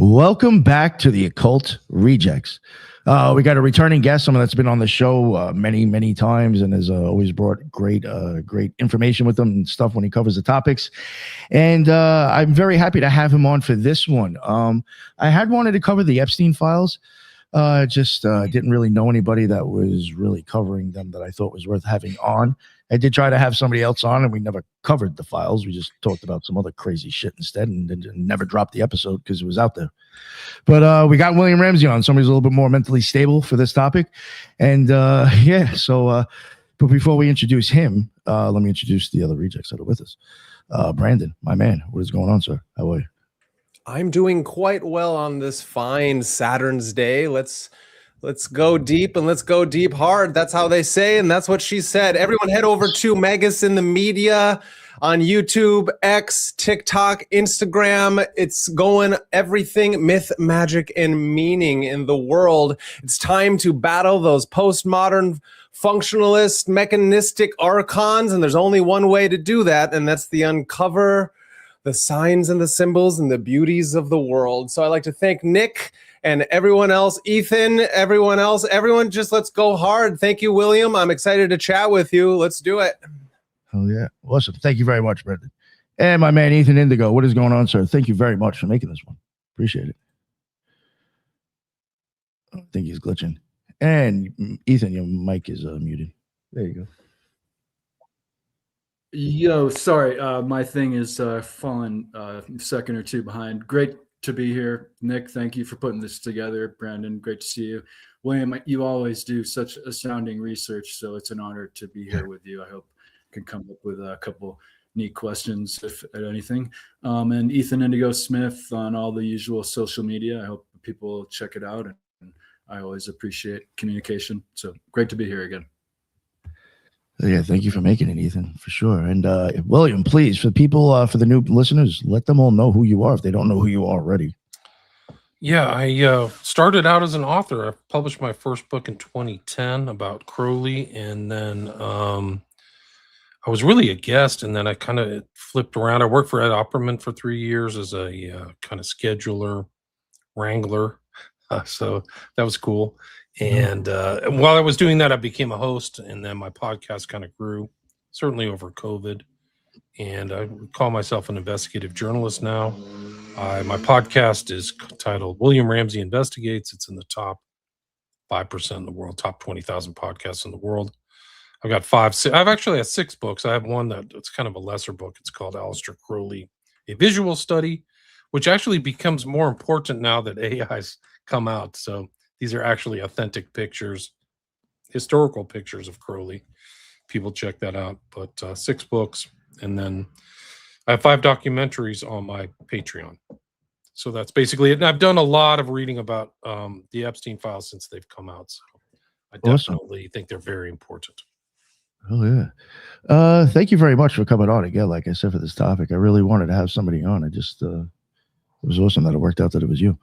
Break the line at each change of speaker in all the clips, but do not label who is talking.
Welcome back to the Occult Rejects. We got a returning guest, someone that's been on the show many times and has always brought great information with him and stuff when he covers the topics. And I'm very happy to have him on for this one. I had wanted to cover the Epstein files. Just didn't really know anybody that was really covering them that I thought was worth having on. I did try to have somebody else on, and we never covered the files. We just talked about some other crazy shit instead, and never dropped the episode because it was out there. But we got William Ramsey on, somebody who's a little bit more mentally stable for this topic. And but before we introduce him, let me introduce the other rejects that are with us. Brandon, my man, what is going on, sir? How are you?
I'm doing quite well on this fine Saturn's day. Let's go deep, and let's go deep hard. That's how they say, and that's what she said. Everyone head over to Megas in the Media on YouTube, X, TikTok, Instagram. It's going everything myth, magic, and meaning in the world. It's time to battle those postmodern functionalist, mechanistic archons, and there's only one way to do that, and that's the uncover the signs and the symbols and the beauties of the world. So I'd like to thank Nick and everyone else, Ethan, everyone, just let's go hard. Thank you, William. I'm excited to chat with you. Let's do it.
Oh, yeah. Awesome. Thank you very much, Brendan. And my man, Ethan Indigo. What is going on, sir? Thank you very much for making this one. Appreciate it. I think he's glitching. And Ethan, your mic is muted. There you go.
Yo, sorry, my thing is falling a second or two behind. Great to be here. Nick, thank you for putting this together. Brandon, great to see you. William, you always do such astounding research, so it's an honor to be here with you. I hope I can come up with a couple neat questions, if at anything. And Ethan Indigo Smith on all the usual social media. I hope people check it out, and I always appreciate communication. So great to be here again.
Yeah, thank you for making it, Ethan, for sure. And William, please, for people, for the new listeners, let them all know who you are if they don't know who you are already.
Yeah, I started out as an author. I published my first book in 2010 about Crowley, and then I was really a guest, and then I kind of flipped around. I worked for Ed Opperman for 3 years as a kind of scheduler, wrangler, so that was cool. And while I was doing that, I became a host, and then my podcast kind of grew, certainly over COVID. And I call myself an investigative journalist now. My podcast is titled William Ramsey Investigates. It's in the top 5% in the world, top 20,000 podcasts in the world. I've got I've actually had 6 books. I have one that's kind of a lesser book. It's called Aleister Crowley, A Visual Study, which actually becomes more important now that AI's come out. So these are actually authentic pictures, historical pictures of Crowley. People check that out. But 6 books, and then I have 5 documentaries on my Patreon. So that's basically it. And I've done a lot of reading about the Epstein files since they've come out. So I definitely think they're very important.
Oh, yeah. Thank you very much for coming on again. Like I said, for this topic, I really wanted to have somebody on. I just... it was awesome that it worked out that it was you.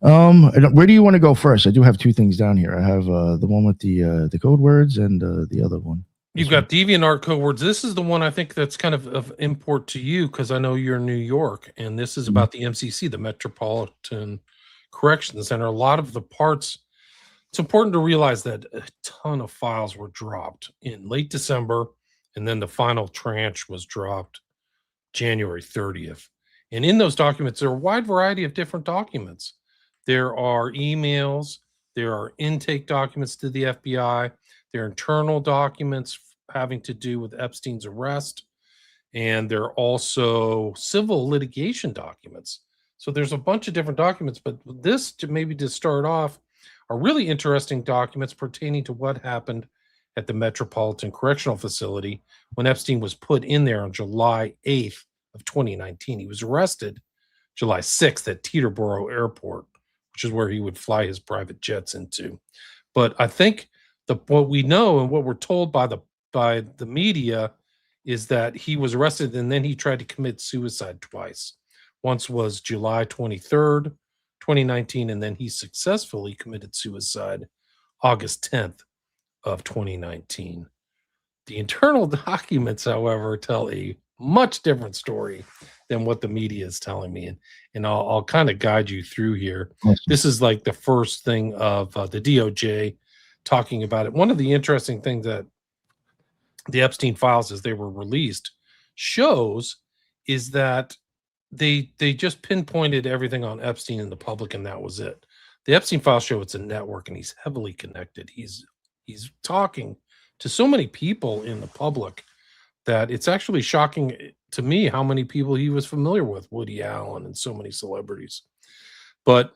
Where do you want to go first? I do have 2 things down here. I have the one with the code words and the other one.
You've got DeviantArt code words. This is the one I think that's kind of import to you because I know you're in New York, and this is about the MCC, the Metropolitan Correction Center. A lot of the parts, it's important to realize that a ton of files were dropped in late December, and then the final tranche was dropped January 30th. And in those documents, there are a wide variety of different documents. There are emails, there are intake documents to the FBI, there are internal documents having to do with Epstein's arrest, and there are also civil litigation documents. So there's a bunch of different documents, but this, to start off, are really interesting documents pertaining to what happened at the Metropolitan Correctional Facility when Epstein was put in there on July 8th. Of 2019. He was arrested July 6th at Teterboro Airport, which is where he would fly his private jets into. But I think what we know and what we're told by the media is that he was arrested and then he tried to commit suicide twice. Once was July 23rd, 2019, and then he successfully committed suicide August 10th of 2019. The internal documents, however, tell a much different story. than what the media is telling me. And I'll kind of guide you through here.
Awesome.
This is like the first thing of the DOJ talking about it. One of the interesting things that the Epstein files, as they were released, shows is that they just pinpointed everything on Epstein in the public, and that was it. The Epstein files show it's a network, and he's heavily connected. He's talking to so many people in the public that it's actually shocking to me how many people he was familiar with, Woody Allen and so many celebrities. But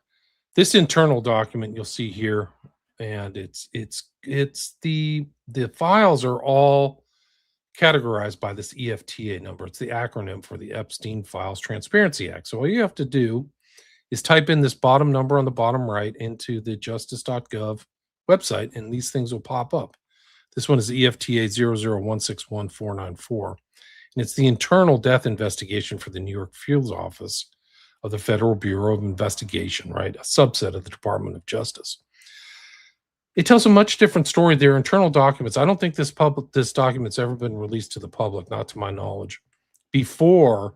this internal document you'll see here, and it's the files are all categorized by this EFTA number. It's the acronym for the Epstein Files Transparency Act. So all you have to do is type in this bottom number on the bottom right into the justice.gov website, and these things will pop up. This one is EFTA 001614494, and it's the internal death investigation for the New York Field Office of the Federal Bureau of Investigation, right? A subset of the Department of Justice. It tells a much different story. They're internal documents. I don't think this document's ever been released to the public, not to my knowledge, before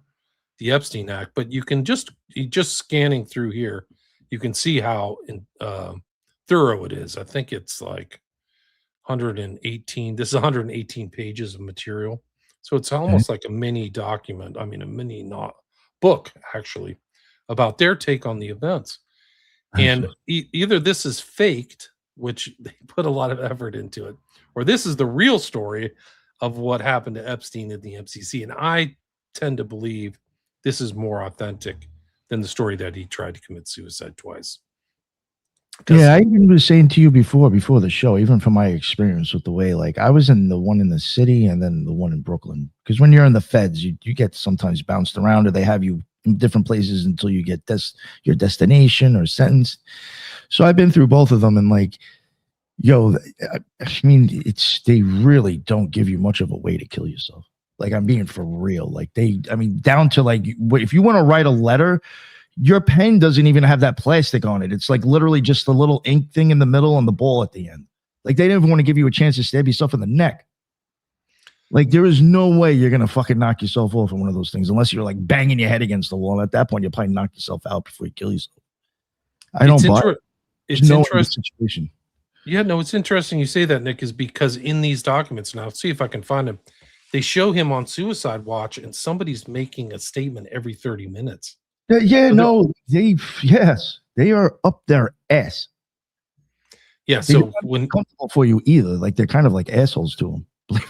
the Epstein Act. But you can just scanning through here, you can see how thorough it is. I think it's like 118. This is 118 pages of material. So it's almost like a mini document. I mean, a mini book, actually, about their take on the events. And either this is faked, which they put a lot of effort into it, or this is the real story of what happened to Epstein at the MCC. And I tend to believe this is more authentic than the story that he tried to commit suicide twice.
Yeah, I even was saying to you before the show, even from my experience with the way, like, I was in the one in the city and then the one in Brooklyn. Because when you're in the feds, you get sometimes bounced around, or they have you in different places until you get your destination or sentenced. So I've been through both of them, and like, yo, I mean, they really don't give you much of a way to kill yourself. Like, I'm being for real. Like, down to like, if you want to write a letter, your pen doesn't even have that plastic on it. It's like literally just the little ink thing in the middle and the ball at the end. Like, they didn't even want to give you a chance to stab yourself in the neck. Like, there is no way you're going to fucking knock yourself off in one of those things unless you're like banging your head against the wall. At that point, you'll probably knock yourself out before you kill yourself. I don't buy it.
It's interesting. Situation. Yeah, no, it's interesting you say that, Nick, is because in these documents, now see if I can find them, they show him on suicide watch, and somebody's making a statement every 30 minutes.
Yeah, so they are up their ass.
Yeah, so when
comfortable for you either, like, they're kind of like assholes to them.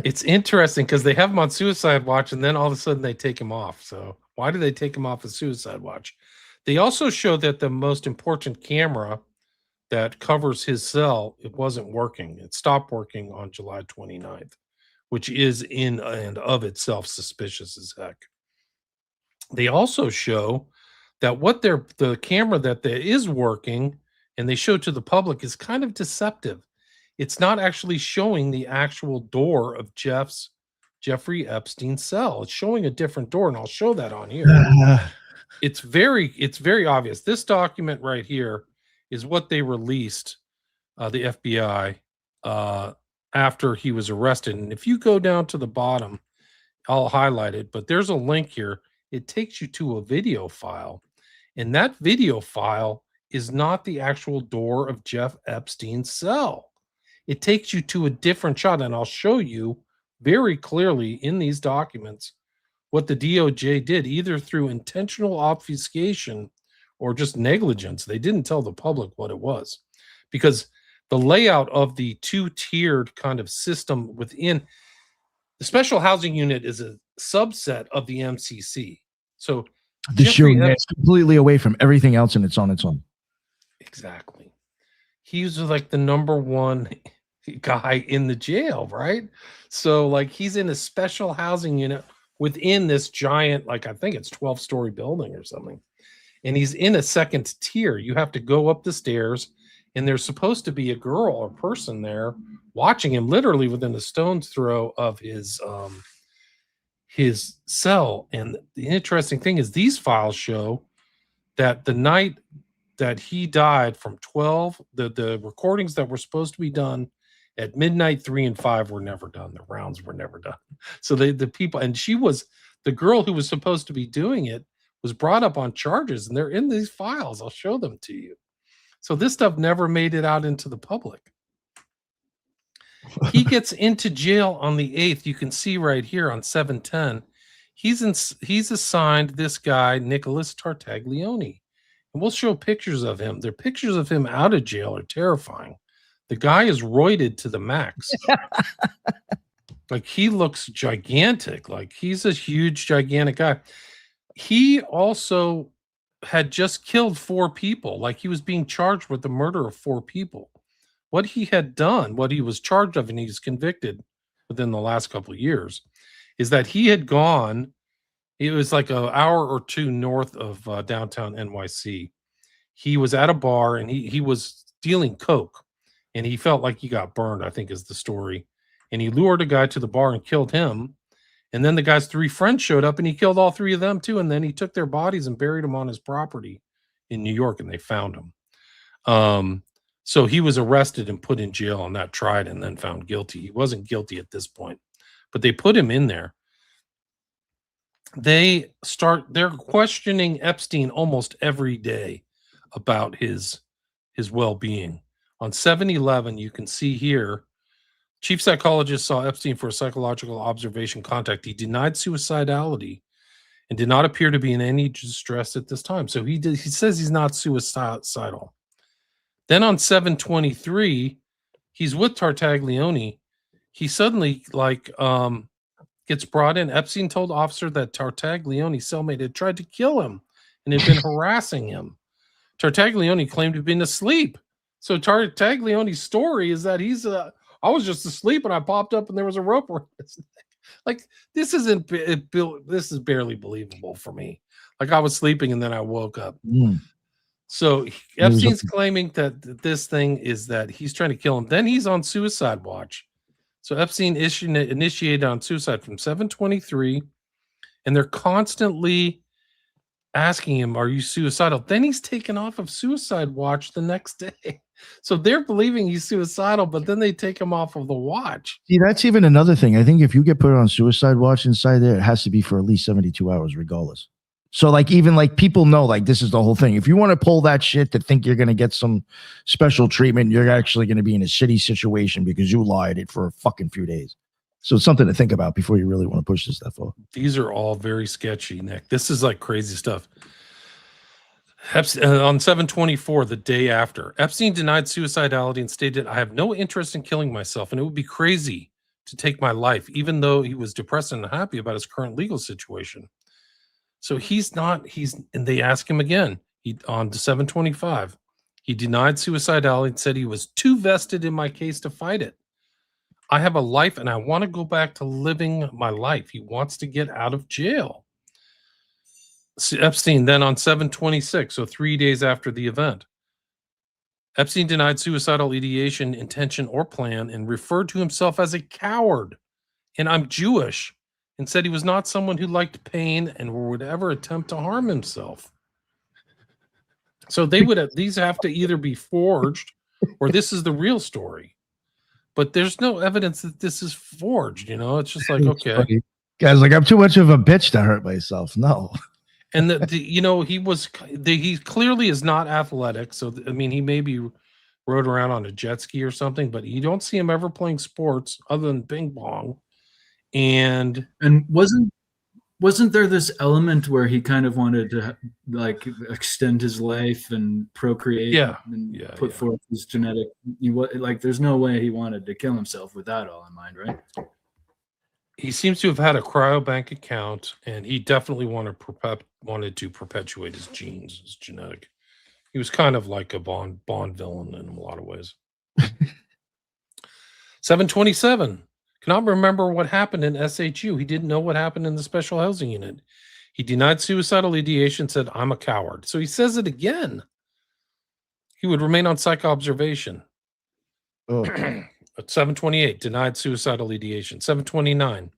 It's interesting because they have him on suicide watch, and then all of a sudden they take him off. So why do they take him off of suicide watch? They also show that the most important camera that covers his cell, it wasn't working. It stopped working on July 29th, which is in and of itself suspicious as heck. They also show that the camera that is working and they show to the public is kind of deceptive. It's not actually showing the actual door of Jeffrey Epstein's cell. It's showing a different door, and I'll show that on here. It's very obvious. This document right here is what they released, the FBI, after he was arrested. And if you go down to the bottom, I'll highlight it, but there's a link here. It takes you to a video file, and that video file is not the actual door of Jeff Epstein's cell. It takes you to a different shot, and I'll show you very clearly in these documents what the DOJ did, either through intentional obfuscation or just negligence. They didn't tell the public what it was, because the layout of the two-tiered kind of system within the special housing unit is a subset of the MCC. So
the shooting is completely away from everything else, and it's on its own.
Exactly. He's like the number one guy in the jail, right? So like, he's in a special housing unit within this giant, like, I think it's 12-story building or something. And he's in a second tier. You have to go up the stairs, and there's supposed to be a girl or person there watching him, literally within a stone's throw of his cell. And the interesting thing is, these files show that the night that he died, from 12, the recordings that were supposed to be done at midnight, 3 and 5 were never done. The rounds were never done. So the people, and the The girl who was supposed to be doing it was brought up on charges, and they're in these files. I'll show them to you. So this stuff never made it out into the public. He gets into jail on the 8th. You can see right here on 7/10. He's assigned this guy, Nicholas Tartaglione. And we'll show pictures of him. The pictures of him out of jail are terrifying. The guy is roided to the max. Like, he looks gigantic. Like, he's a huge, gigantic guy. He also had just killed 4 people. Like, he was being charged with the murder of 4 people. What he had done, what he was charged of, and he's convicted within the last couple of years, is that he had gone, it was like an hour or 2 north of downtown NYC. He was at a bar, and he was dealing coke, and he felt like he got burned, I think is the story. And he lured a guy to the bar and killed him. And then the guy's 3 friends showed up, and he killed all 3 of them too. And then he took their bodies and buried them on his property in New York, and they found him. So he was arrested and put in jail on that, tried, and then found guilty. He wasn't guilty at this point, but they put him in there. They're questioning Epstein almost every day about his well-being. On 7/11, you can see here, chief psychologist saw Epstein for a psychological observation contact. He denied suicidality and did not appear to be in any distress at this time. So he says he's not suicidal. Then on 7/23, he's with Tartaglione. He suddenly gets brought in. Epstein told officer that Tartaglione's cellmate had tried to kill him and had been harassing him. Tartaglione claimed to have been asleep. So Tartaglione's story is that I was just asleep and I popped up and there was a rope around his neck. Like, this is barely believable for me. Like, I was sleeping and then I woke up. So Epstein's claiming that this thing is that he's trying to kill him. Then he's on suicide watch. So Epstein initiated on suicide from 7/23, and they're constantly asking him, "Are you suicidal?" Then he's taken off of suicide watch the next day. So they're believing he's suicidal, but then they take him off of the watch.
See, that's even another thing. I think if you get put on suicide watch inside there, it has to be for at least 72 hours, regardless. So, like, even like people know, like, this is the whole thing. If you want to pull that shit to think you're going to get some special treatment, you're actually going to be in a shitty situation because you lied it for a fucking few days. So it's something to think about before you really want to push this stuff off.
These are all very sketchy, Nick. This is like crazy stuff. On 7/24, the day after, Epstein denied suicidality and stated, "I have no interest in killing myself, and it would be crazy to take my life," even though he was depressed and unhappy about his current legal situation. So and they ask him again, on 7/25, he denied suicidality and said he was too vested in my case to fight it. "I have a life and I want to go back to living my life." He wants to get out of jail. Epstein then on 7/26, so 3 days after the event, Epstein denied suicidal ideation, intention, or plan and referred to himself as a coward. And "I'm Jewish," and said he was not someone who liked pain and would ever attempt to harm himself. So these have to either be forged or this is the real story. But there's no evidence that this is forged, It's just like, okay.
Guys, like, I'm too much of a bitch to hurt myself. No.
And he clearly is not athletic. So, I mean, he maybe rode around on a jet ski or something, but you don't see him ever playing sports other than ping pong. And
wasn't there this element where he kind of wanted to like extend his life and procreate and put forth his genetic, there's no way he wanted to kill himself with that all in mind, right?
He seems to have had a cryobank account, and he definitely wanted to perpetuate his genes, his genetic. He was kind of like a Bond villain in a lot of ways. 7/27. Cannot remember what happened in SHU. He didn't know what happened in the special housing unit. He denied suicidal ideation, said, "I'm a coward." So he says it again. He would remain on psych observation. At 7/28, denied suicidal ideation. 7/29,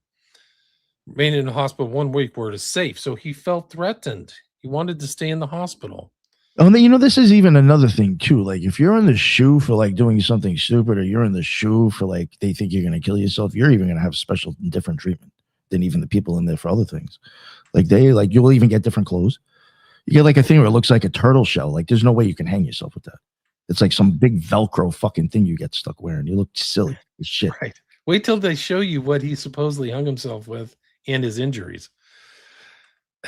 remained in the hospital 1 week where it is safe. So he felt threatened. He wanted to stay in the hospital.
Oh, this is even another thing too. Like, if you're in the shoe for like doing something stupid, or you're in the shoe for like they think you're going to kill yourself, you're even going to have special different treatment. than even the people in there for other things. Like you'll even get different clothes. You get like a thing where it looks like a turtle shell. Like there's no way you can hang yourself with that. It's like some big Velcro fucking thing you get stuck wearing. You look silly as shit.
Right. Wait till they show you what he supposedly hung himself with and his injuries.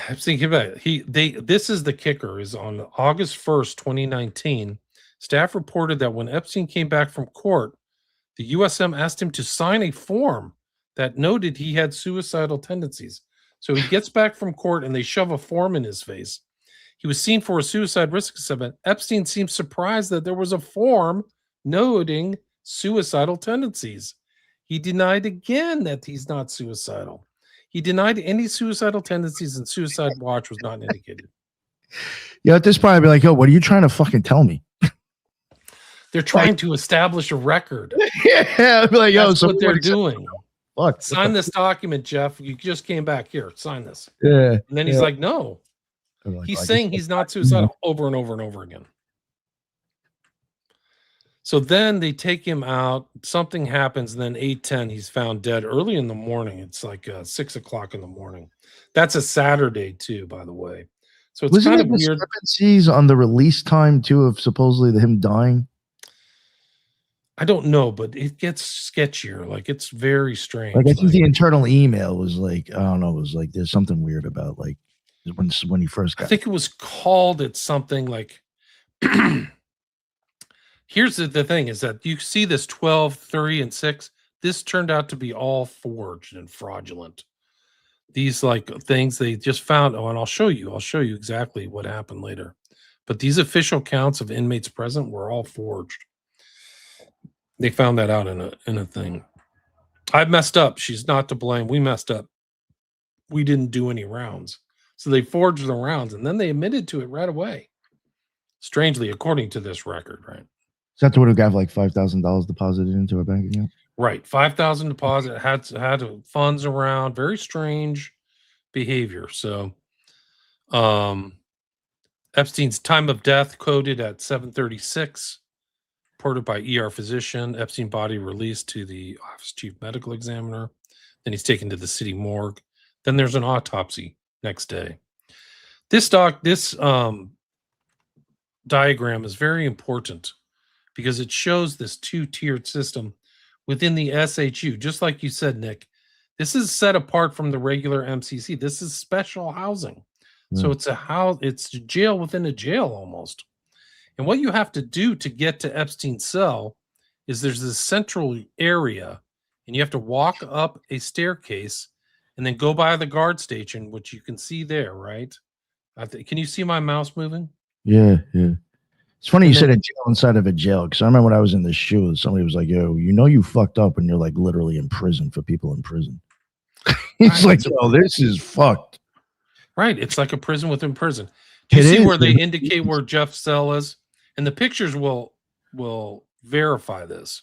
I'm thinking about it. This is the kicker, is on August 1st, 2019, staff reported that when Epstein came back from court, the USM asked him to sign a form that noted he had suicidal tendencies. So he gets back from court and they shove a form in his face. He was seen for a suicide risk assessment. Epstein seemed surprised that there was a form noting suicidal tendencies. He denied again that he's not suicidal. He denied any suicidal tendencies, and suicide watch was not indicated.
Yeah, at this point, I'd be like, yo, what are you trying to fucking tell me?
They're trying to establish a record.
Yeah, I'd be like, yo,
that's what they're doing.
Fuck,
sign this document, Jeff. You just came back here. Sign this.
Yeah.
And then he's like, no.
Like,
he's saying he's not suicidal over and over and over again. So then they take him out. Something happens. And then 8:10, he's found dead early in the morning. It's like 6 o'clock in the morning. That's a Saturday too, by the way. So it's kind of weird.
Discrepancies on the release time too of supposedly him dying.
I don't know, but it gets sketchier. Like it's very strange.
Like I think the internal email was like, I don't know, it was like there's something weird about like when he first got.
I think it was called it something like. Here's the thing is that you see this 12, 3, and 6. This turned out to be all forged and fraudulent. These like things they just found. Oh, and I'll show you exactly what happened later. But these official counts of inmates present were all forged. They found that out in a thing. I messed up. She's not to blame. We messed up. We didn't do any rounds. So they forged the rounds and then they admitted to it right away. Strangely, according to this record, right?
Is that the one who got like $5,000 deposited into her bank account?
Right. 5,000 deposit, had funds around, very strange behavior. So Epstein's time of death coded at 7:36. Reported by ER physician. Epstein body released to the office chief medical examiner. Then he's taken to the city morgue. Then there's an autopsy next day. This diagram is very important because it shows this two-tiered system within the SHU. Just like you said, Nick, this is set apart from the regular MCC. This is special housing. So it's it's jail within a jail almost. And what you have to do to get to Epstein's cell is there's this central area, and you have to walk up a staircase and then go by the guard station, which you can see there, right? Can you see my mouse moving?
Yeah, yeah. It's funny you said a jail inside of a jail, because I remember when I was in the shoe, somebody was like, yo, you know you fucked up when you're like literally in prison for people in prison. It's like, oh, this is fucked.
Right. It's like a prison within prison. Do you see where they indicate where Jeff's cell is? And the pictures will verify this.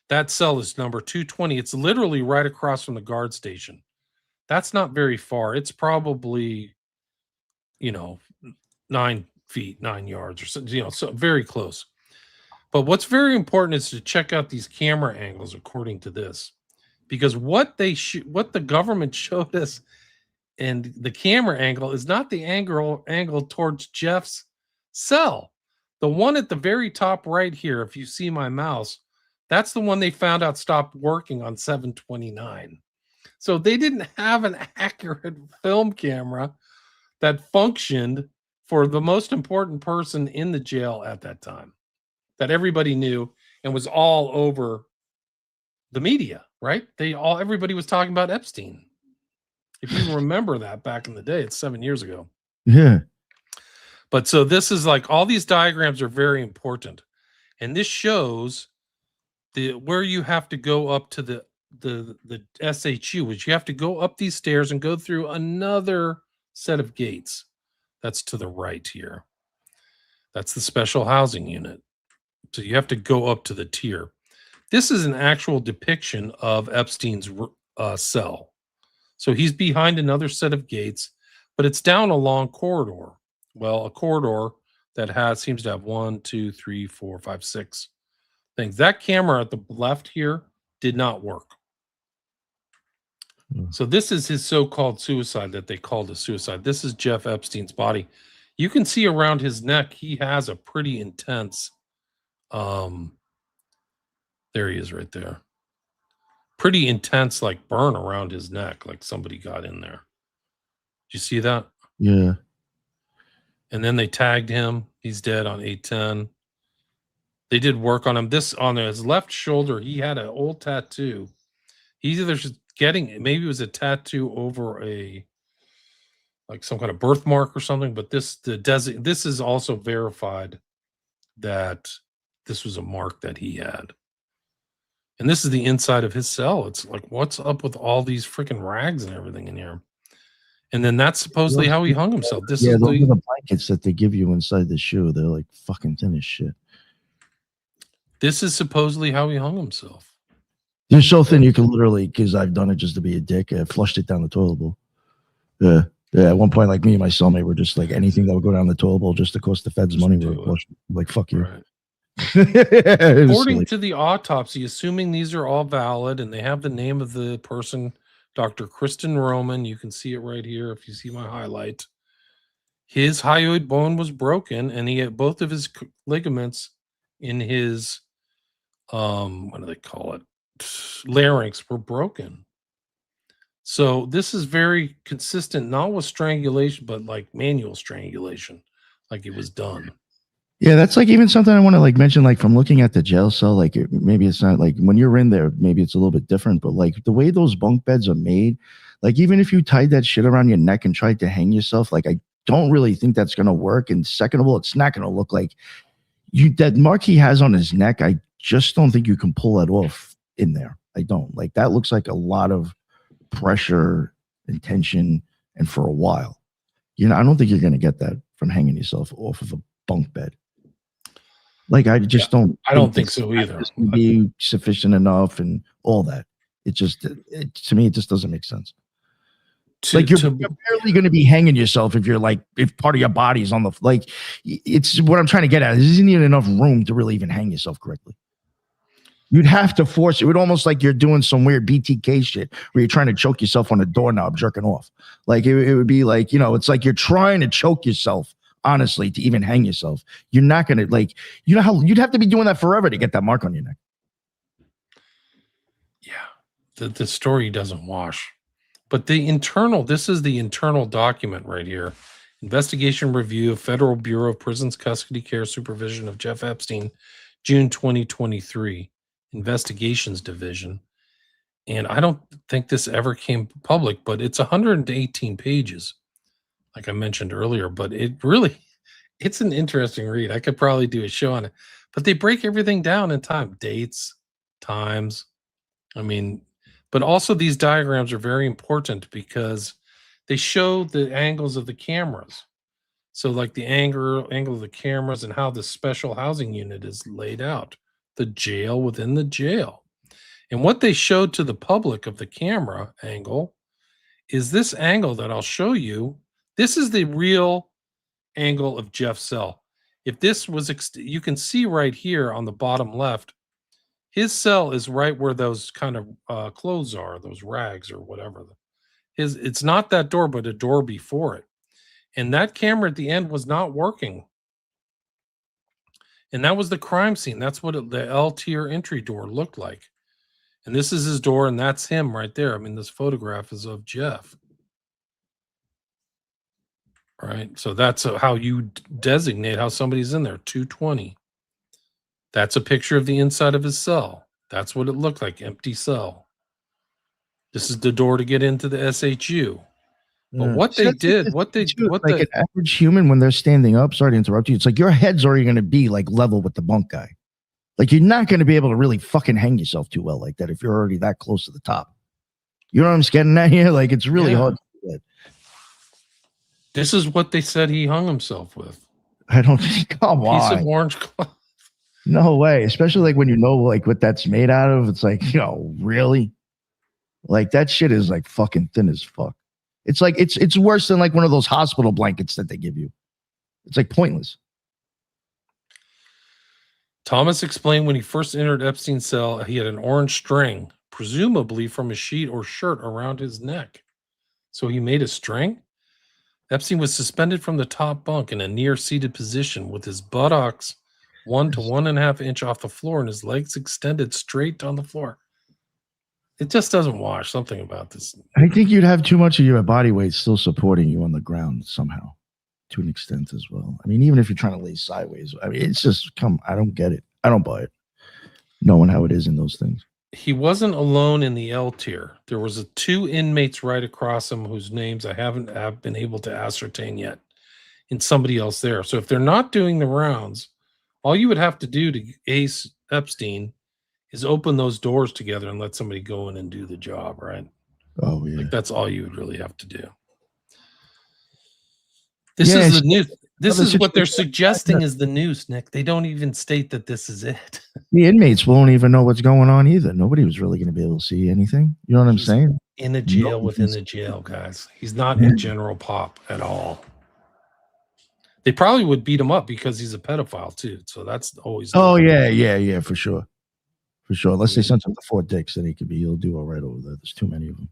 That cell is number 220. It's literally right across from the guard station. That's not very far. It's probably, 9 feet, 9 yards or something, so very close. But what's very important is to check out these camera angles according to this. Because what the government showed us and the camera angle is not the angle towards Jeff's cell. The one at the very top right here, if you see my mouse, that's the one they found out stopped working on 7/29. So they didn't have an accurate film camera that functioned for the most important person in the jail at that time, that everybody knew and was all over the media, right? Everybody was talking about Epstein. If you remember that back in the day, it's 7 years ago.
Yeah.
But so this is like all these diagrams are very important. And this shows where you have to go up to the SHU, which you have to go up these stairs and go through another set of gates. That's to the right here. That's the special housing unit. So you have to go up to the tier. This is an actual depiction of Epstein's cell. So he's behind another set of gates, but it's down a long corridor. Well, a corridor that seems to have 1, 2, 3, 4, 5, 6 things. That camera at the left here did not work. So this is his so-called suicide that they called a suicide. This is Jeff Epstein's body. You can see around his neck, he has a pretty intense, there he is right there. Pretty intense, like burn around his neck, like somebody got in there. Did you see that?
Yeah.
And then they tagged him. He's dead on 8/10. They did work on him. This on his left shoulder, he had an old tattoo. He's either just getting, maybe it was a tattoo over a, like some kind of birthmark or something, but this is also verified that this was a mark that he had. And this is the inside of his cell. It's like, what's up with all these freaking rags and everything in here? And then that's supposedly how he hung himself. This is
those are the blankets that they give you inside the shoe. They're like fucking thin as shit.
This is supposedly how he hung himself.
They're so thin you can literally, because I've done it just to be a dick, I flushed it down the toilet bowl. Yeah. At one point, like me and my cellmate were just like anything that would go down the toilet bowl just to cost the feds
Just
money.
do
We're
it.
flushed. Like, fuck you.
Right.
It was
According
silly.
to the autopsy, assuming these are all valid and they have the name of the person, Dr. Kristen Roman, you can see it right here if you see my highlight. His hyoid bone was broken and he had both of his ligaments in his, what do they call it? Larynx were broken. So this is very consistent, not with strangulation, but like manual strangulation, like it was done.
Yeah, that's like even something I want to like mention, like from looking at the jail cell, like maybe it's not like when you're in there, maybe it's a little bit different, but like the way those bunk beds are made, like even if you tied that shit around your neck and tried to hang yourself, like I don't really think that's going to work. And second of all, it's not going to look like that mark he has on his neck. I just don't think you can pull that off in there. I don't like that. Looks like a lot of pressure and tension. And for a while, I don't think you're going to get that from hanging yourself off of a bunk bed. Like, I just don't.
I don't think so either.
It's going to be sufficient enough and all that. It just, to me, it just doesn't make sense. Like you're barely going to be hanging yourself if part of your body is on the, like, it's what I'm trying to get at. There isn't even enough room to really even hang yourself correctly. You'd have to force it. It would almost like you're doing some weird BTK shit where you're trying to choke yourself on a doorknob, jerking off. Like it would be like, it's like you're trying to choke yourself, honestly, to even hang yourself. You're not going to, like, how you'd have to be doing that forever to get that mark on your neck.
Yeah. The story doesn't wash. But this is the internal document right here. Investigation review of Federal Bureau of Prisons Custody Care Supervision of Jeff Epstein, June 2023, Investigations Division. And I don't think this ever came public, but it's 118 pages, like I mentioned earlier. But it's an interesting read. I could probably do a show on it. But they break everything down in time, dates, times. I mean, but also these diagrams are very important because they show the angles of the cameras. So like the angle of the cameras and how the special housing unit is laid out, the jail within the jail. And what they showed to the public of the camera angle is this angle that I'll show you. This is the real angle of Jeff's cell. If this was, you can see right here on the bottom left, his cell is right where those kind of clothes are, those rags or whatever. It's not that door, but a door before it. And that camera at the end was not working. And that was the crime scene. That's what the L-tier entry door looked like. And this is his door, and that's him right there. I mean, this photograph is of Jeff. Right? So that's how you designate how somebody's in there, 220. That's a picture of the inside of his cell. That's what it looked like, empty cell. This is the door to get into the SHU. But what they did,
an average human when they're standing up, sorry to interrupt you, it's like your head's already going to be like level with the bunk guy. Like you're not going to be able to really fucking hang yourself too well like that if you're already that close to the top. You know what I'm getting at here? Like it's really hard to do that.
This is what they said he hung himself with.
I don't think, come on.
Piece of orange cloth.
No way. Especially like when you know like what that's made out of. It's like, really? Like that shit is like fucking thin as fuck. It's like it's worse than like one of those hospital blankets that they give you. It's like pointless.
Thomas explained when he first entered Epstein's cell, he had an orange string presumably from a sheet or shirt around his neck. So he made a string. Epstein was suspended from the top bunk in a near-seated position with his buttocks 1 to 1.5 inch off the floor and his legs extended straight on the floor. It just doesn't wash. Something about this.
I think you'd have too much of your body weight still supporting you on the ground somehow, to an extent as well. I mean, even if you're trying to lay sideways, I mean, it's just I don't get it. I don't buy it. Knowing how it is in those things.
He wasn't alone in the L tier. There was 2 inmates right across him whose names I haven't been able to ascertain yet, and somebody else there. So if they're not doing the rounds, all you would have to do to ace Epstein is open those doors together and let somebody go in and do the job, right?
Oh yeah.
Like that's all you would really have to do. This is the news. This is what they're suggesting is the news, Nick. They don't even state that this is it.
The inmates won't even know what's going on either. Nobody was really going to be able to see anything. You know what I'm saying?
In a jail within the jail, guys. He's not in general pop at all. They probably would beat him up because he's a pedophile too. So that's always.
Oh yeah, for sure. For sure. Unless they sent him to Fort Dix, then he'll do all right over there. There's too many of them.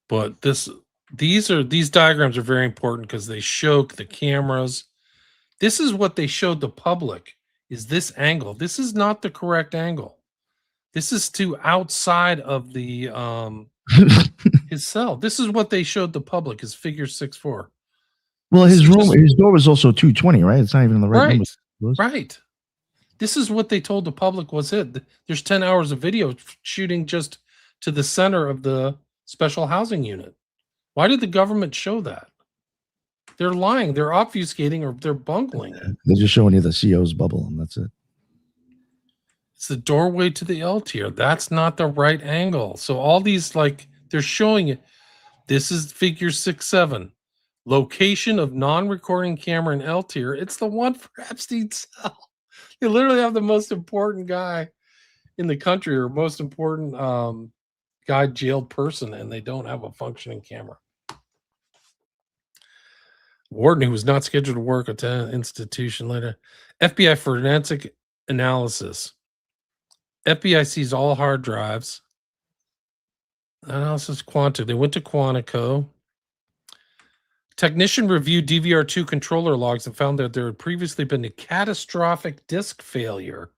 But these diagrams are very important because they show the cameras. This is what they showed the public is this angle. This is not the correct angle. This is to outside of the his cell. This is what they showed the public is figure 6'4".
Well, his door was also 220, right? It's not even in the right number.
Right. This is what they told the public was it. There's 10 hours of video shooting just to the center of the special housing unit. Why did the government show that? They're lying. They're obfuscating or they're bungling.
They're just showing you the CO's bubble, and that's it.
It's the doorway to the L tier. That's not the right angle. So all these, like, they're showing it. This is figure 6'7". Location of non-recording camera in L tier. It's the one for Epstein's cell. You literally have the most important guy in the country or most important guy jailed person, and they don't have a functioning camera. Warden who was not scheduled to work at the institution later. FBI forensic analysis. FBI sees all hard drives. Analysis Quantic. They went to Quantico. Technician reviewed DVR2 controller logs and found that there had previously been a catastrophic disk failure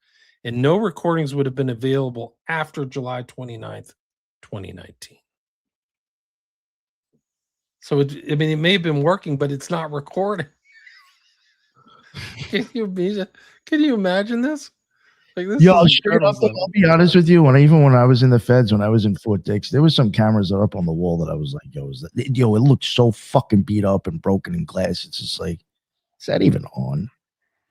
and no recordings would have been available after July 29th, 2019. So, it may have been working, but it's not recording. Can you imagine this? Like this
Yo, straight up, I'll be honest with you. When I was in the feds, when I was in Fort Dix, there was some cameras that are up on the wall that I was like, it looked so fucking beat up and broken in glass. It's just like, is that even on?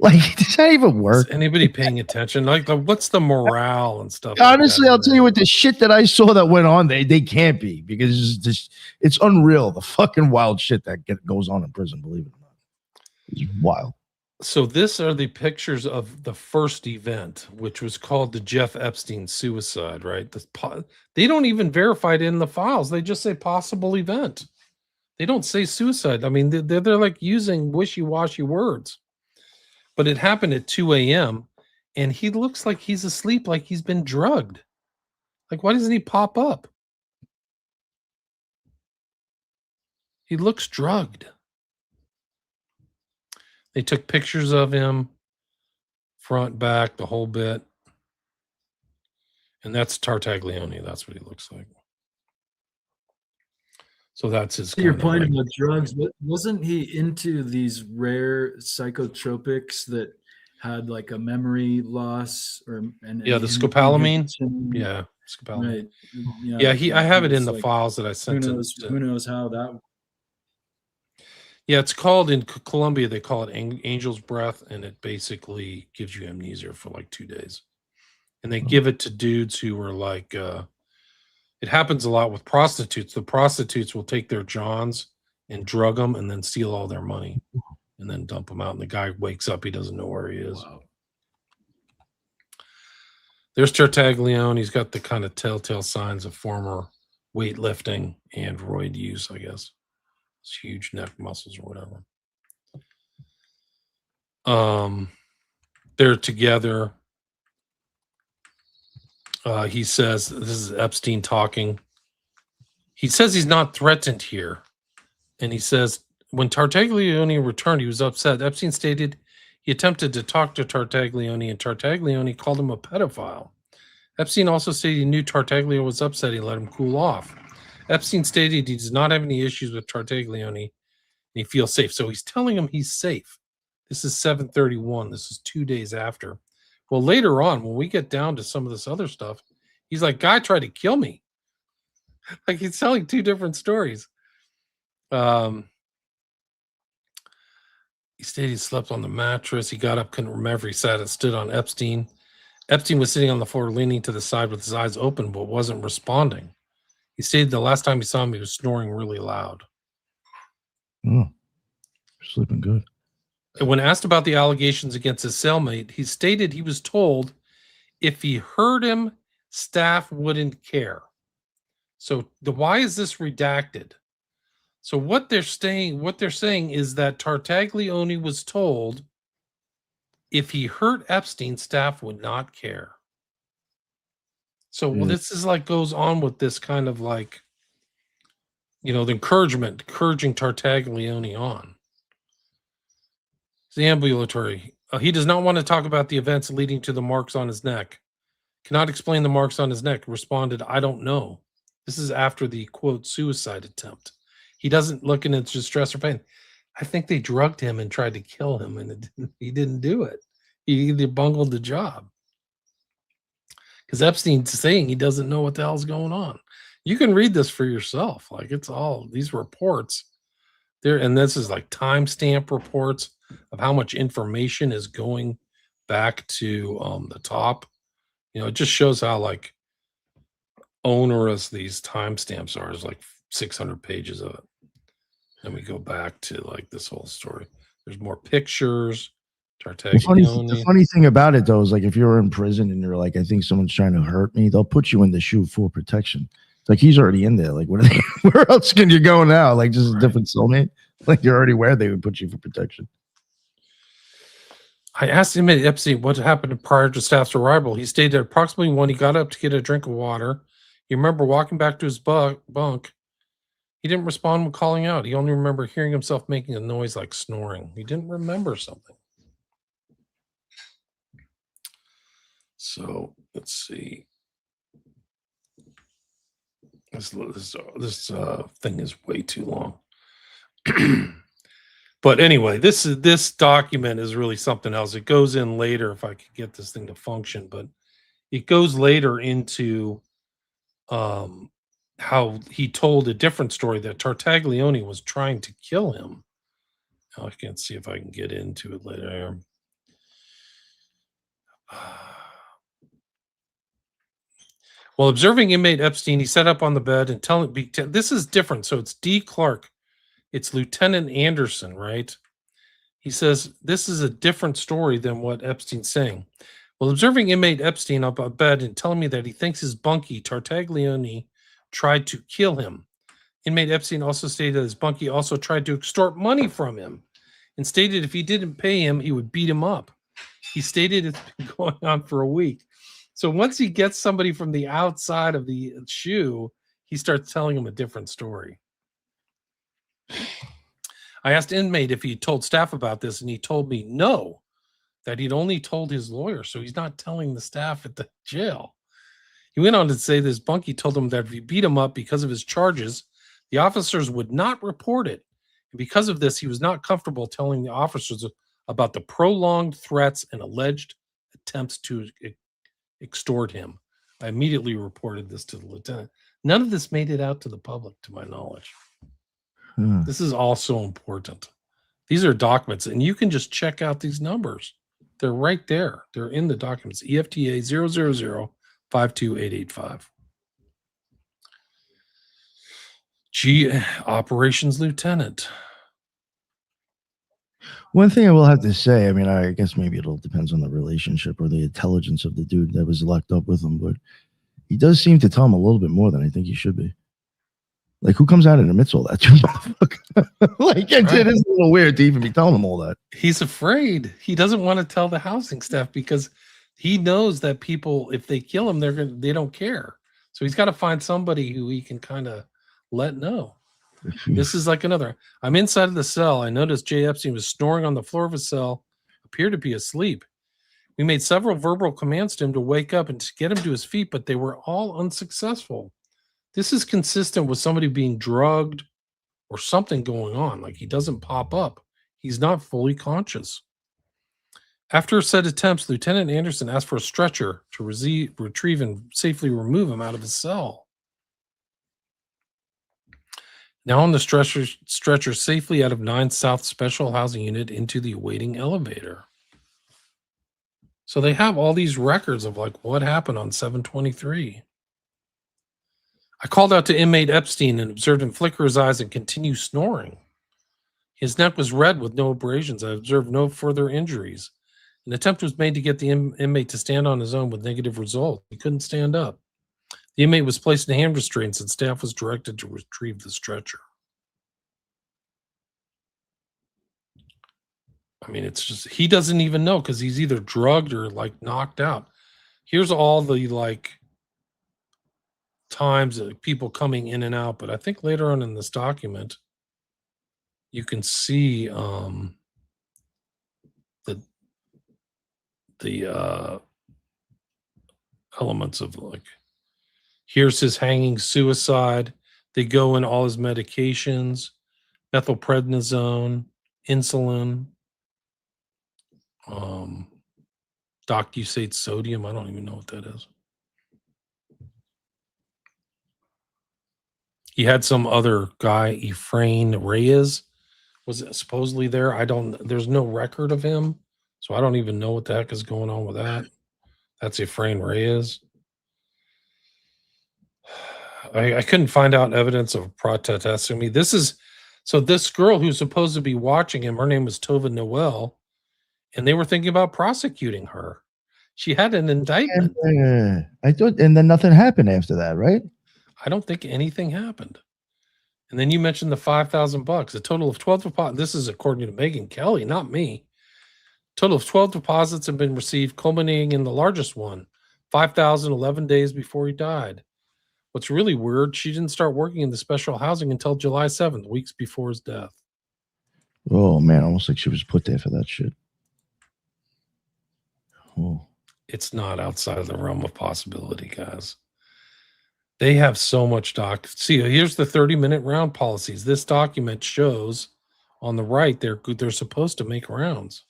Like, does that even work?
Is anybody paying attention? Like what's the morale and stuff?
Honestly,
like
I'll tell you what, the shit that I saw that went on, they can't be, because it's unreal. The fucking wild shit that goes on in prison, believe it or not. It's wild.
So these are the pictures of the first event, which was called the Jeff Epstein suicide, right? They don't even verify it in the files. They just say possible event. They don't say suicide. I mean, they're like using wishy-washy words. But it happened at 2 a.m. and he looks like he's asleep, like he's been drugged. Like, why doesn't he pop up? He looks drugged. They took pictures of him, front, back, the whole bit. And that's Tartaglione. That's what he looks like. So that's his.
Your point about drugs, wasn't he into these rare psychotropics that had like a memory loss the
scopolamine? Yeah, scopolamine. Right. I have it in the files that I sent.
Who knows how that.
Yeah, it's called in Colombia. They call it angel's breath, and it basically gives you amnesia for like 2 days. And they give it to dudes who are like. It happens a lot with prostitutes. The prostitutes will take their johns and drug them and then steal all their money and then dump them out. And the guy wakes up. He doesn't know where he is. Wow. There's Tartaglione. He's got the kind of telltale signs of former weightlifting and roid use, I guess. It's huge neck muscles or whatever. They're together. He says, this is Epstein talking. He says he's not threatened here. And he says, when Tartaglione returned, he was upset. Epstein stated he attempted to talk to Tartaglione, and Tartaglione called him a pedophile. Epstein also stated he knew Tartaglione was upset. He let him cool off. Epstein stated he does not have any issues with Tartaglione, and he feels safe. So he's telling him he's safe. This is 7:31. This is 2 days after. Well, later on, when we get down to some of this other stuff, he's like, guy tried to kill me. Like, he's telling two different stories. He stated he slept on the mattress. He got up, couldn't remember. He sat and stood on Epstein. Epstein was sitting on the floor, leaning to the side with his eyes open, but wasn't responding. He stated the last time he saw him, he was snoring really loud.
Oh, sleeping good.
And when asked about the allegations against his cellmate, he stated he was told if he heard him, staff wouldn't care. So why is this redacted? So what they're saying is that Tartaglione was told if he hurt Epstein, staff would not care. So this is like goes on with this kind of like, the encouraging Tartaglione on. The ambulatory. He does not want to talk about the events leading to the marks on his neck. Cannot explain the marks on his neck. Responded, I don't know. This is after the, quote, suicide attempt. He doesn't look in its distress or pain. I think they drugged him and tried to kill him, and he didn't do it. He either bungled the job. Because Epstein's saying he doesn't know what the hell's going on. You can read this for yourself. Like, it's all these reports there, and this is like timestamp reports of how much information is going back to the top. It just shows how like onerous these timestamps are. There's like 600 pages of it. And we go back to like this whole story. There's more pictures.
The funny thing about it though is like if you're in prison and you're like, I think someone's trying to hurt me, they'll put you in the shoe for protection. It's like he's already in there. Like what are they, where else can you go now? Like just a different cellmate. Like you're already where they would put you for protection.
I asked inmate Epstein what happened prior to staff's arrival. He stated approximately when he got up to get a drink of water, he remembered walking back to his bunk. He didn't respond when calling out. He only remembered hearing himself making a noise like snoring. He didn't remember something. So let's see. This thing is way too long. But anyway, this document is really something else. It goes in later if I could get this thing to function, but it goes later into how he told a different story that Tartaglione was trying to kill him. Now I can't see if I can get into it later. While observing inmate Epstein, he sat up on the bed and telling this is different. So it's D. Clark. It's Lieutenant Anderson, right? He says this is a different story than what Epstein's saying. While observing inmate Epstein up on bed and telling me that he thinks his bunkie, Tartaglione, tried to kill him. Inmate Epstein also stated that his bunkie also tried to extort money from him and stated if he didn't pay him, he would beat him up. He stated it's been going on for a week. So once he gets somebody from the outside of the shoe, he starts telling him a different story. I asked inmate if he told staff about this, and he told me no, that he'd only told his lawyer. So he's not telling the staff at the jail. He went on to say this bunkie told him that if he beat him up because of his charges, the officers would not report it. And because of this, he was not comfortable telling the officers about the prolonged threats and alleged attempts to extort him. I immediately reported this to the lieutenant. None of this made it out to the public, to my knowledge. This is also important. These are documents, and you can just check out these numbers. They're right there. They're in the documents. EFTA 000-52885. G Operations Lieutenant.
One thing I will have to say, I mean, I guess maybe it'll depends on the relationship or the intelligence of the dude that was locked up with him, but he does seem to tell him a little bit more than I think he should be. Like, who comes out and admits all that? Like, it is a little weird to even be telling him all that.
He's afraid. He doesn't want to tell the housing staff because he knows that people, if they kill him, they don't care. So he's got to find somebody who he can kind of let know. This is like another. I'm inside of the cell. I noticed Jay Epstein was snoring on the floor of his cell, appeared to be asleep. We made several verbal commands to him to wake up and to get him to his feet, but they were all unsuccessful. This is consistent with somebody being drugged or something going on. Like he doesn't pop up. He's not fully conscious. After said attempts, Lieutenant Anderson asked for a stretcher to retrieve and safely remove him out of his cell. Now on the stretcher safely out of 9 South Special Housing Unit into the awaiting elevator. So they have all these records of like what happened on 7/23. I called out to inmate Epstein and observed him flicker his eyes and continue snoring. His neck was red with no abrasions. I observed no further injuries. An attempt was made to get the inmate to stand on his own with negative result. He couldn't stand up. The inmate was placed in hand restraints and staff was directed to retrieve the stretcher. I mean, it's just, he doesn't even know because he's either drugged or like knocked out. Here's all the like times of people coming in and out. But I think later on in this document, you can see the elements of like, here's his hanging suicide. They go in all his medications, methylprednisone, insulin, docusate sodium. I don't even know what that is. He had some other guy, Efrain Reyes, was supposedly there. There's no record of him, so I don't even know what the heck is going on with that. That's Efrain Reyes. I couldn't find out evidence of protesting. This girl who's supposed to be watching him, her name was Tova Noel, and they were thinking about prosecuting her. She had an indictment.
I thought, and then nothing happened after that, right?
I don't think anything happened. And then you mentioned the $5,000, a total of 12 deposits. This is according to Megan Kelly, not me. Total of 12 deposits have been received, culminating in the largest one, 5,011 days before he died. What's really weird, she didn't start working in the special housing until July 7th, weeks before his death.
Oh, man, almost like she was put there for that shit. Oh.
It's not outside of the realm of possibility, guys. They have so much See, here's the 30-minute round policies. This document shows on the right they're supposed to make rounds.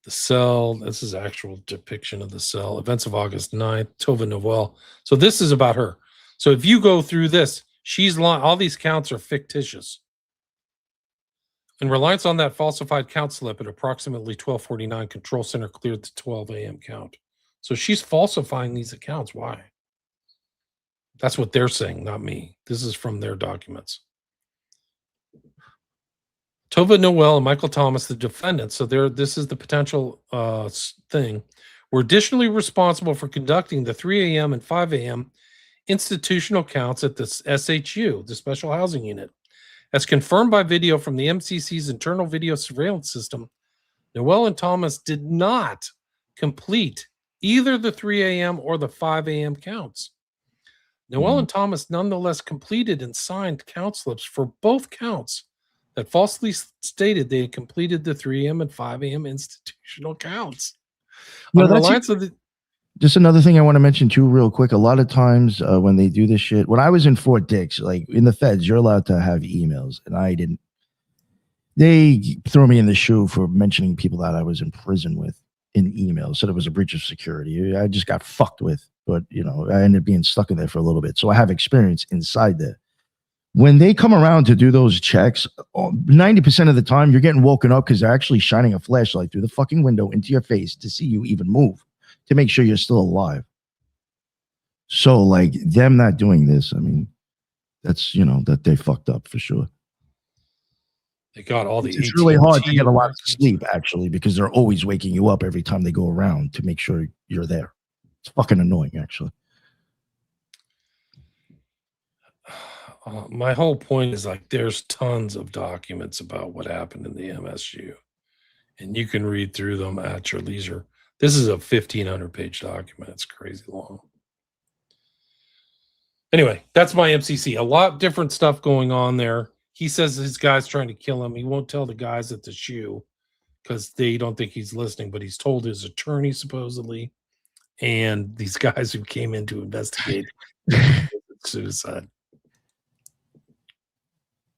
The cell, this is actual depiction of the cell. Events of August 9th, Tova Noel. So this is about her. So if you go through this, she's lying. All these counts are fictitious. In reliance on that falsified count slip at approximately 12:49, Control Center cleared the 12 a.m. count. So she's falsifying these accounts. Why? That's what they're saying, not me. This is from their documents. Tova Noel and Michael Thomas, the defendants, so this is the potential thing, were additionally responsible for conducting the 3 a.m. and 5 a.m. institutional counts at the SHU, the Special Housing Unit. As confirmed by video from the MCC's internal video surveillance system, Noel and Thomas did not complete either the 3 a.m. or the 5 a.m. counts. Noel and Thomas nonetheless completed and signed count slips for both counts that falsely stated they had completed the 3 a.m. and 5 a.m. institutional counts.
Just another thing I want to mention too, real quick. A lot of times when they do this shit, when I was in Fort Dix, like in the feds, you're allowed to have emails, and I didn't. They threw me in the shoe for mentioning people that I was in prison with in emails. Said it was a breach of security. I just got fucked with, but I ended up being stuck in there for a little bit. So I have experience inside there. When they come around to do those checks, 90% of the time you're getting woken up because they're actually shining a flashlight through the fucking window into your face to see you even move, to make sure you're still alive. So like them not doing this, I mean, that's, that they fucked up for sure.
They got all the
It's really hard to get a lot of sleep, actually, because they're always waking you up every time they go around to make sure you're there. It's fucking annoying, actually.
My whole point is like there's tons of documents about what happened in the MSU. and you can read through them at your leisure. This is a 1,500-page document. It's crazy long. Anyway, that's my MCC. A lot different stuff going on there. He says his guy's trying to kill him. He won't tell the guys at the shoe because they don't think he's listening, but he's told his attorney supposedly, and these guys who came in to investigate suicide.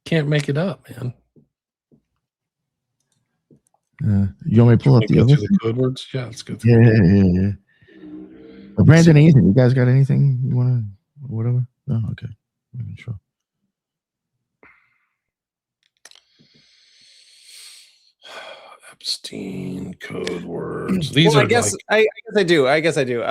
Can't make it up, man.
You want me to pull up the other
the code words? Yeah, let's go through.
Yeah. Brandon, anything? You guys got anything you want to, whatever? No, okay. Sure.
Epstein code words. These
well,
are
I guess I do.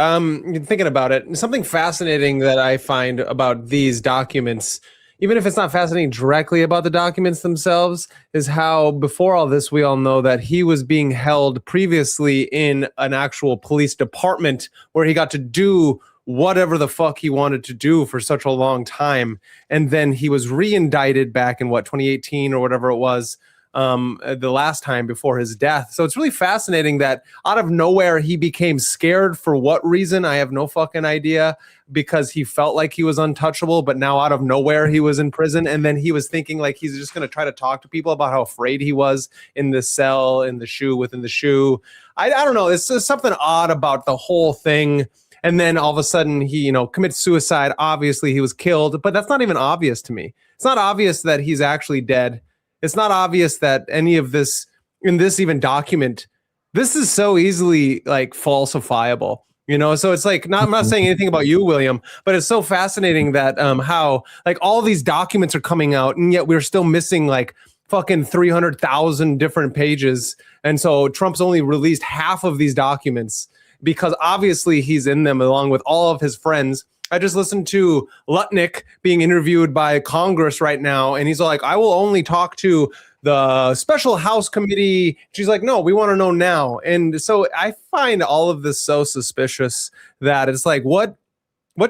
Thinking about it, something fascinating that I find about these documents, even if it's not fascinating directly about the documents themselves, is how before all this, we all know that he was being held previously in an actual police department where he got to do whatever the fuck he wanted to do for such a long time. And then he was re-indicted back in 2018 or whatever it was, the last time before his death. So it's really fascinating that out of nowhere he became scared. For what reason? I have no fucking idea, because he felt like he was untouchable, but now out of nowhere he was in prison, and then he was thinking like he's just going to try to talk to people about how afraid he was in the cell, in the shoe, within the shoe. I don't know. It's just something odd about the whole thing. And then all of a sudden he, commits suicide. Obviously he was killed, but that's not even obvious to me. It's not obvious that he's actually dead. It's not obvious that any of this in this even document, this is so easily like falsifiable, so it's like, I'm not saying anything about you, William, but it's so fascinating that how like all these documents are coming out and yet we're still missing like fucking 300,000 different pages. And so Trump's only released half of these documents because obviously he's in them along with all of his friends. I just listened to Lutnick being interviewed by Congress right now, and he's like, I will only talk to the special House committee. She's like, no, we want to know now. And so I find all of this so suspicious that it's like, what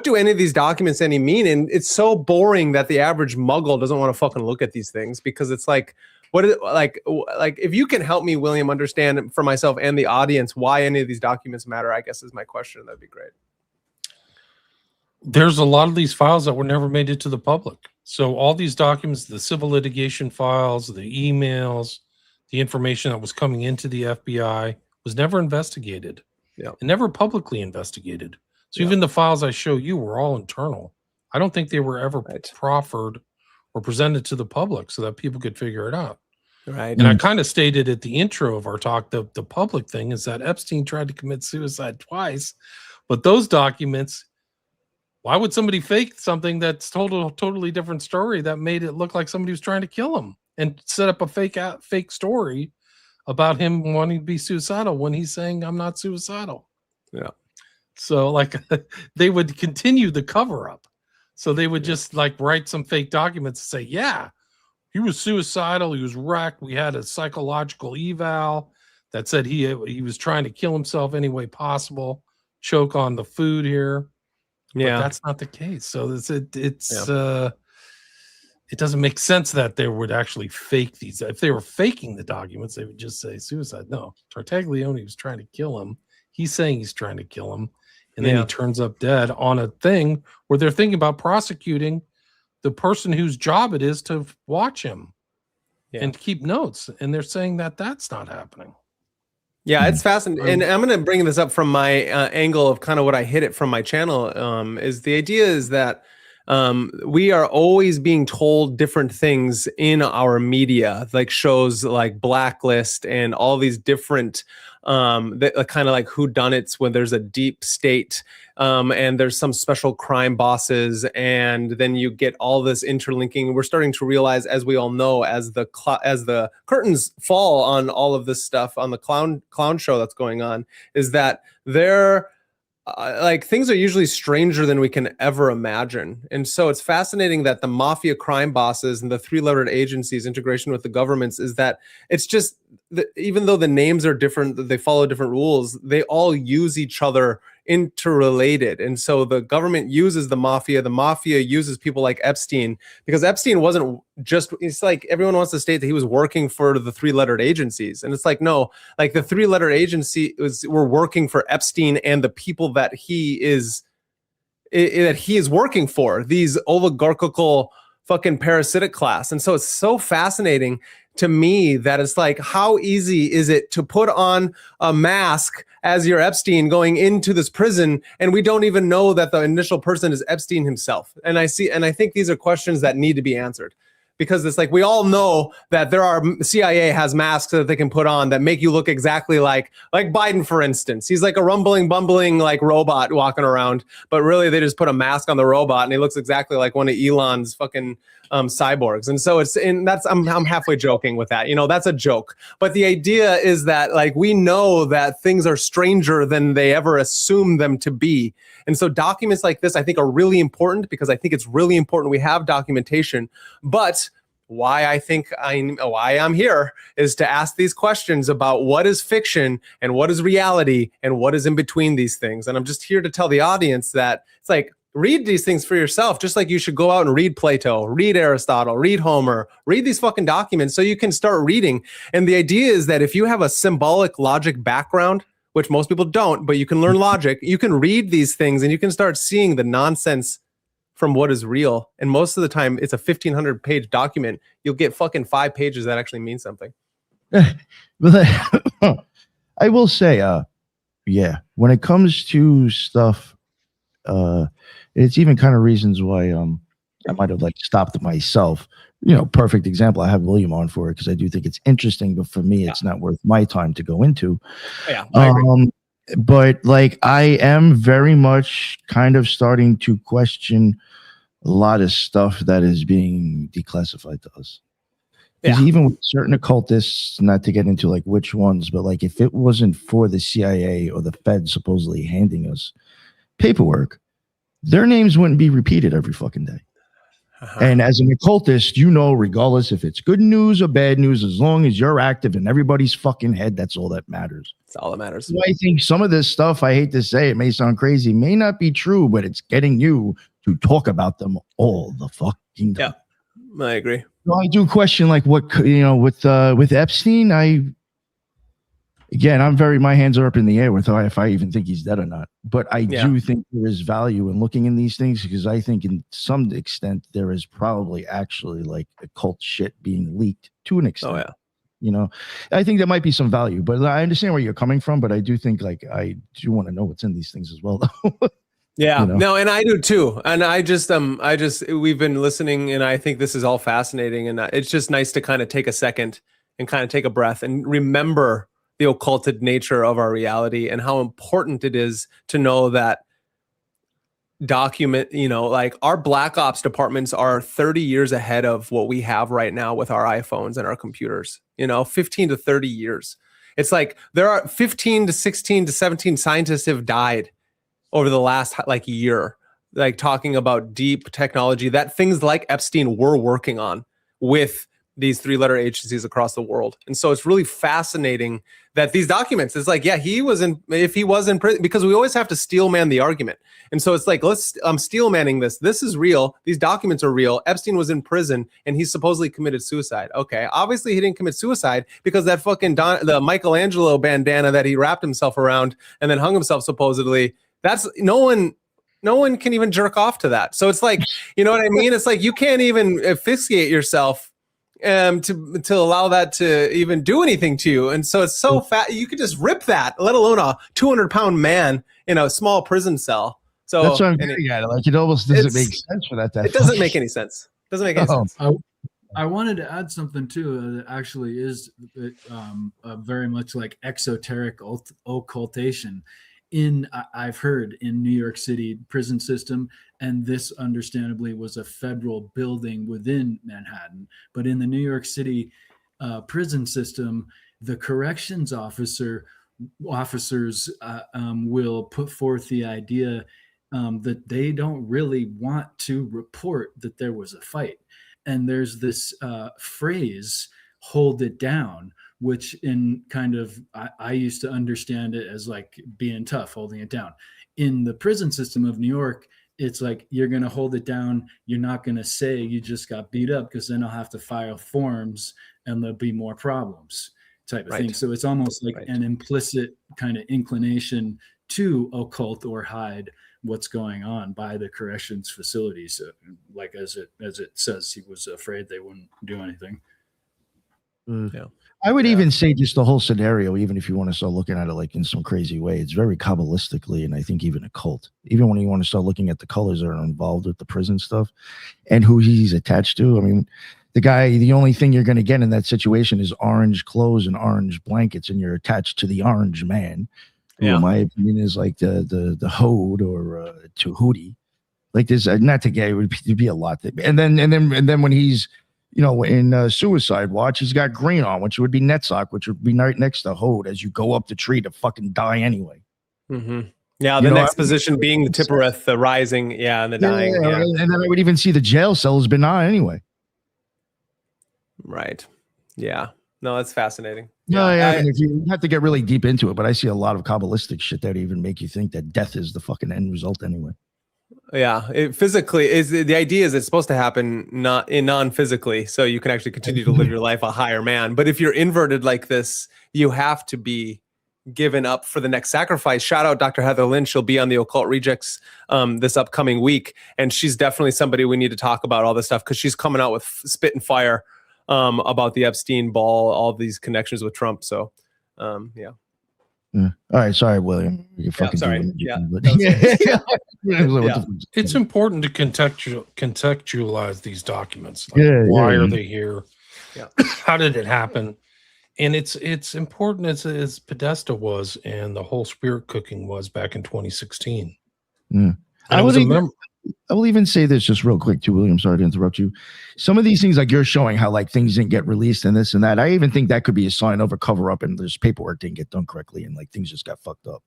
do any of these documents any mean? And it's so boring that the average muggle doesn't want to fucking look at these things, because it's like, what is like if you can help me, William, understand for myself and the audience why any of these documents matter, I guess is my question. That'd be great.
There's a lot of these files that were never made it to the public. So all these documents, the civil litigation files, the emails, the information that was coming into the FBI was never investigated.
Yeah.
And never publicly investigated. So even the files I show you were all internal. I don't think they were ever proffered or presented to the public so that people could figure it out.
Right.
And I kind of stated at the intro of our talk, the public thing is that Epstein tried to commit suicide twice, but those documents, why would somebody fake something that's totally different story that made it look like somebody was trying to kill him and set up a fake story about him wanting to be suicidal when he's saying, I'm not suicidal.
Yeah.
So like they would continue the cover up. So they would just like write some fake documents and say, yeah, he was suicidal. He was wrecked. We had a psychological eval that said he was trying to kill himself any way possible, choke on the food here.
Yeah,
but that's not the case. So it doesn't make sense that they would actually fake these. If they were faking the documents, they would just say suicide. No, Tartaglione was trying to kill him. He's saying he's trying to kill him. And then he turns up dead on a thing where they're thinking about prosecuting the person whose job it is to watch him and keep notes. And they're saying that that's not happening.
Yeah, it's fascinating. And I'm going to bring this up from my angle of kind of what I hit it from my channel. Is the idea is that we are always being told different things in our media, like shows like Blacklist and all these different that kind of like whodunits when there's a deep state and there's some special crime bosses, and then you get all this interlinking. We're starting to realize, as we all know, as the curtains fall on all of this stuff on the clown show that's going on, is that they're like things are usually stranger than we can ever imagine. And so it's fascinating that the mafia crime bosses and the three-lettered agencies integration with the governments is that it's just even though the names are different, they follow different rules, they all use each other interrelated. And so the government uses the mafia uses people like Epstein, because Epstein wasn't just, it's like everyone wants to state that he was working for the three-lettered agencies. And it's like, no, like the three-letter agency were working for Epstein and the people that he is working for, these oligarchical fucking parasitic class. And so it's so fascinating to me that it's like, how easy is it to put on a mask as your Epstein going into this prison, and we don't even know that the initial person is Epstein himself? And I think these are questions that need to be answered, because it's like, we all know that CIA has masks that they can put on that make you look exactly like Biden, for instance. He's like a bumbling like robot walking around, but really they just put a mask on the robot and he looks exactly like one of Elon's fucking cyborgs. And so I'm halfway joking with that, that's a joke. But the idea is that, like, we know that things are stranger than they ever assume them to be. And so documents like this, I think, are really important, because I think it's really important we have documentation. But why I'm here is to ask these questions about what is fiction and what is reality and what is in between these things. And I'm just here to tell the audience that it's like, read these things for yourself, just like you should go out and read Plato, read Aristotle, read Homer, read these fucking documents so you can start reading. And the idea is that if you have a symbolic logic background, which most people don't, but you can learn logic, you can read these things and you can start seeing the nonsense from what is real. And most of the time it's a 1,500 page document. You'll get fucking 5 pages that actually mean something.
I will say, yeah, when it comes to stuff, it's even kind of reasons why I might have like stopped myself. Perfect example. I have William on for it because I do think it's interesting, but for me, it's not worth my time to go into.
Yeah, I agree.
But like, I am very much kind of starting to question a lot of stuff that is being declassified to us. Because even with certain occultists, not to get into like which ones, but like, if it wasn't for the CIA or the Fed supposedly handing us paperwork, their names wouldn't be repeated every fucking day. And as an occultist, regardless if it's good news or bad news, as long as you're active in everybody's fucking head, that's all that matters.
That's all that matters.
So I think some of this stuff, I hate to say, it may sound crazy, may not be true, but it's getting you to talk about them all the fucking time.
Yeah, I agree.
So I do question, like, what, with Epstein, my hands are up in the air with if I even think he's dead or not. But I do think there is value in looking in these things, because I think in some extent there is probably actually like occult shit being leaked to an extent.
Oh yeah.
I think there might be some value, but I understand where you're coming from. But I do think, like, I do want to know what's in these things as well, though.
Yeah, no, and I do too. And we've been listening, and I think this is all fascinating. And it's just nice to kind of take a second and kind of take a breath and remember the occulted nature of our reality and how important it is to know that like our black ops departments are 30 years ahead of what we have right now with our iPhones and our computers, 15 to 30 years. It's like there are 15 to 16 to 17 scientists have died over the last year, like talking about deep technology that things like Epstein were working on with these three-letter agencies across the world. And so it's really fascinating that these documents, it's like, if he was in prison, because we always have to steel man the argument. And so it's like, I'm steel manning this. This is real. These documents are real. Epstein was in prison and he supposedly committed suicide. Okay. Obviously he didn't commit suicide, because that fucking the Michelangelo bandana that he wrapped himself around and then hung himself supposedly, that's no one can even jerk off to that. So it's like, you know what I mean? It's like, you can't even asphyxiate yourself to allow that to even do anything to you. And so it's so fat, you could just rip that, let alone a 200-pound man in a small prison cell. So
that's what I'm getting at. Like, it almost doesn't make sense for that.
It doesn't make any sense. Doesn't make any sense.
I wanted to add something too that actually is very much like exoteric occultation. I've heard in New York City prison system, and this understandably was a federal building within Manhattan, but in the New York City prison system, the corrections officers will put forth the idea that they don't really want to report that there was a fight. And there's this phrase hold it down, which in kind of, I used to understand it as like being tough, holding it down. In the prison system of New York, it's like, you're going to hold it down. You're not going to say you just got beat up, because then I'll have to file forms and there'll be more problems type of thing. So it's almost like an implicit kind of inclination to occult or hide what's going on by the corrections facilities. Like as it says, he was afraid they wouldn't do anything.
I would even say just the whole scenario, even if you want to start looking at it like in some crazy way, it's very Kabbalistically, and I think even occult. Even when you want to start looking at the colors that are involved with the prison stuff and who he's attached to. I mean, the guy, the only thing you're going to get in that situation is orange clothes and orange blankets, and you're attached to the orange man, who in my opinion is like the Hode or Tahuti. Like this, not to get, it would be a lot. And then when he's, you know, in Suicide Watch, he's got green on, which would be Netzach, which would be right next to Hode as you go up the tree to fucking die anyway.
Mm-hmm. Yeah, the next position being the Tippereth, the rising, and the dying. Yeah.
And then I would even see the jail cell as benign anyway.
Right. Yeah. No, that's fascinating.
And if you have to get really deep into it, but I see a lot of Kabbalistic shit that even make you think that death is the fucking end result anyway.
Yeah, it physically is. The idea is it's supposed to happen non-physically, so you can actually continue to live your life a higher man. But if you're inverted like this, you have to be given up for the next sacrifice. Shout out Dr. Heather Lynch. She'll be on the Occult Rejects this upcoming week, and she's definitely somebody we need to talk about all this stuff, because she's coming out with spit and fire about the Epstein ball, all these connections with Trump. So, yeah.
All right, sorry, William. You're fucking
sorry.
It's important to contextualize these documents. Like, why are they here? How did it happen? And it's important as Podesta was, and the whole spirit cooking was back in 2016.
I will even say this just real quick too, William. Sorry to interrupt you. Some of these things, like you're showing how like things didn't get released and this and that. I even think that could be a sign of a cover up, and there's paperwork didn't get done correctly, and like things just got fucked up.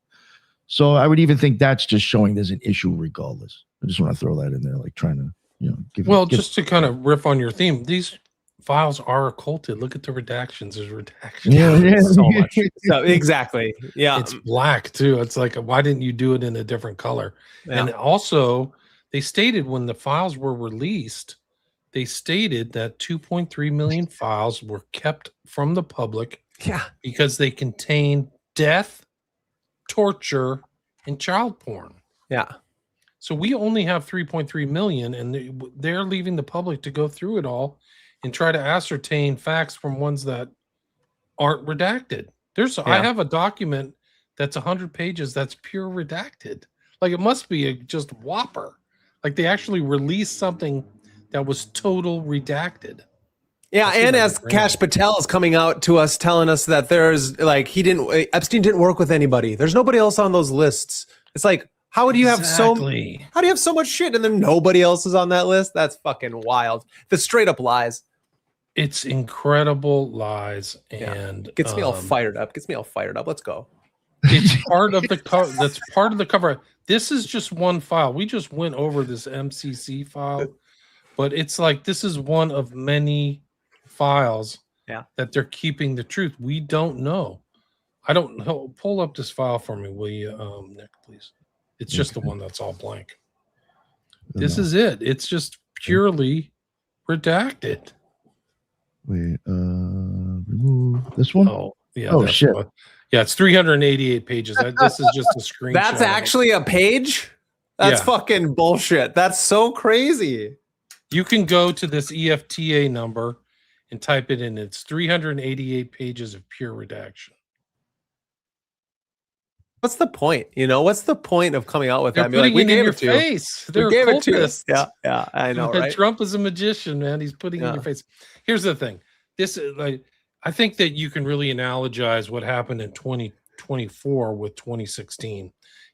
So I would even think that's just showing there's an issue regardless. I just want to throw that in there, like trying to, you know,
just to kind of riff on your theme, these files are occulted. Look at the redactions. There's redactions.
So much. So, exactly. Yeah.
It's black too. It's like, why didn't you do it in a different color?
Yeah.
And also, they stated when the files were released, they stated that 2.3 million files were kept from the public because they contain death, torture, and child porn.
Yeah.
So we only have 3.3 million, and they're leaving the public to go through it all and try to ascertain facts from ones that aren't redacted. I have a document that's 100 pages that's pure redacted. Like, it must be just whopper. Like, they actually released something that was total redacted.
Yeah, and as Kash Patel is coming out to us telling us that there's like Epstein didn't work with anybody. There's nobody else on those lists. It's like, how do you have so much shit and then nobody else is on that list? That's fucking wild. The straight up lies.
It's incredible lies, and
gets me all fired up. Let's go.
It's part of the cover. That's part of the cover. This is just one file. We just went over this MCC file, but it's like this is one of many files that they're keeping the truth. We don't know. I don't know. Pull up this file for me, will you, Nick, please? It's just the one that's all blank. This is it. It's just purely redacted.
Wait, remove this one?
Oh, yeah.
Oh, shit.
Yeah, it's 388 pages. This is just a screenshot.
That's actually a page? That's fucking bullshit. That's so crazy.
You can go to this EFTA number and type it in. It's 388 pages of pure redaction.
What's the point? You know, what's the point of coming out with
They're
that?
putting
Like,
it in your face. They're
gave it to
occultists.
us. Yeah, I know, right?
Trump is a magician, man. He's putting it in your face. Here's the thing. This is like, I think that you can really analogize what happened in 2024 with 2016.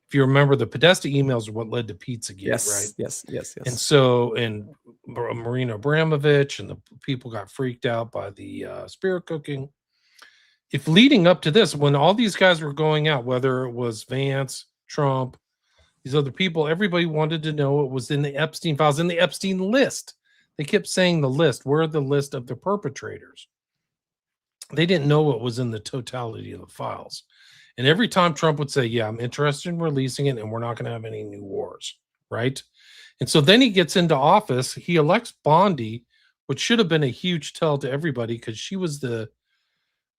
If you remember, the Podesta emails are what led to Pizzagate, right?
Yes.
And so, and Marina Abramovich and the people got freaked out by the spirit cooking. If leading up to this, when all these guys were going out, whether it was Vance, Trump, these other people, everybody wanted to know what was in the Epstein files, in the Epstein list. They kept saying the list. We're the list of the perpetrators. they didn't know what was in the totality of the files. And every time Trump would say, yeah, I'm interested in releasing it and we're not going to have any new wars, right? And so then he gets into office, he elects Bondi, which should have been a huge tell to everybody because she was the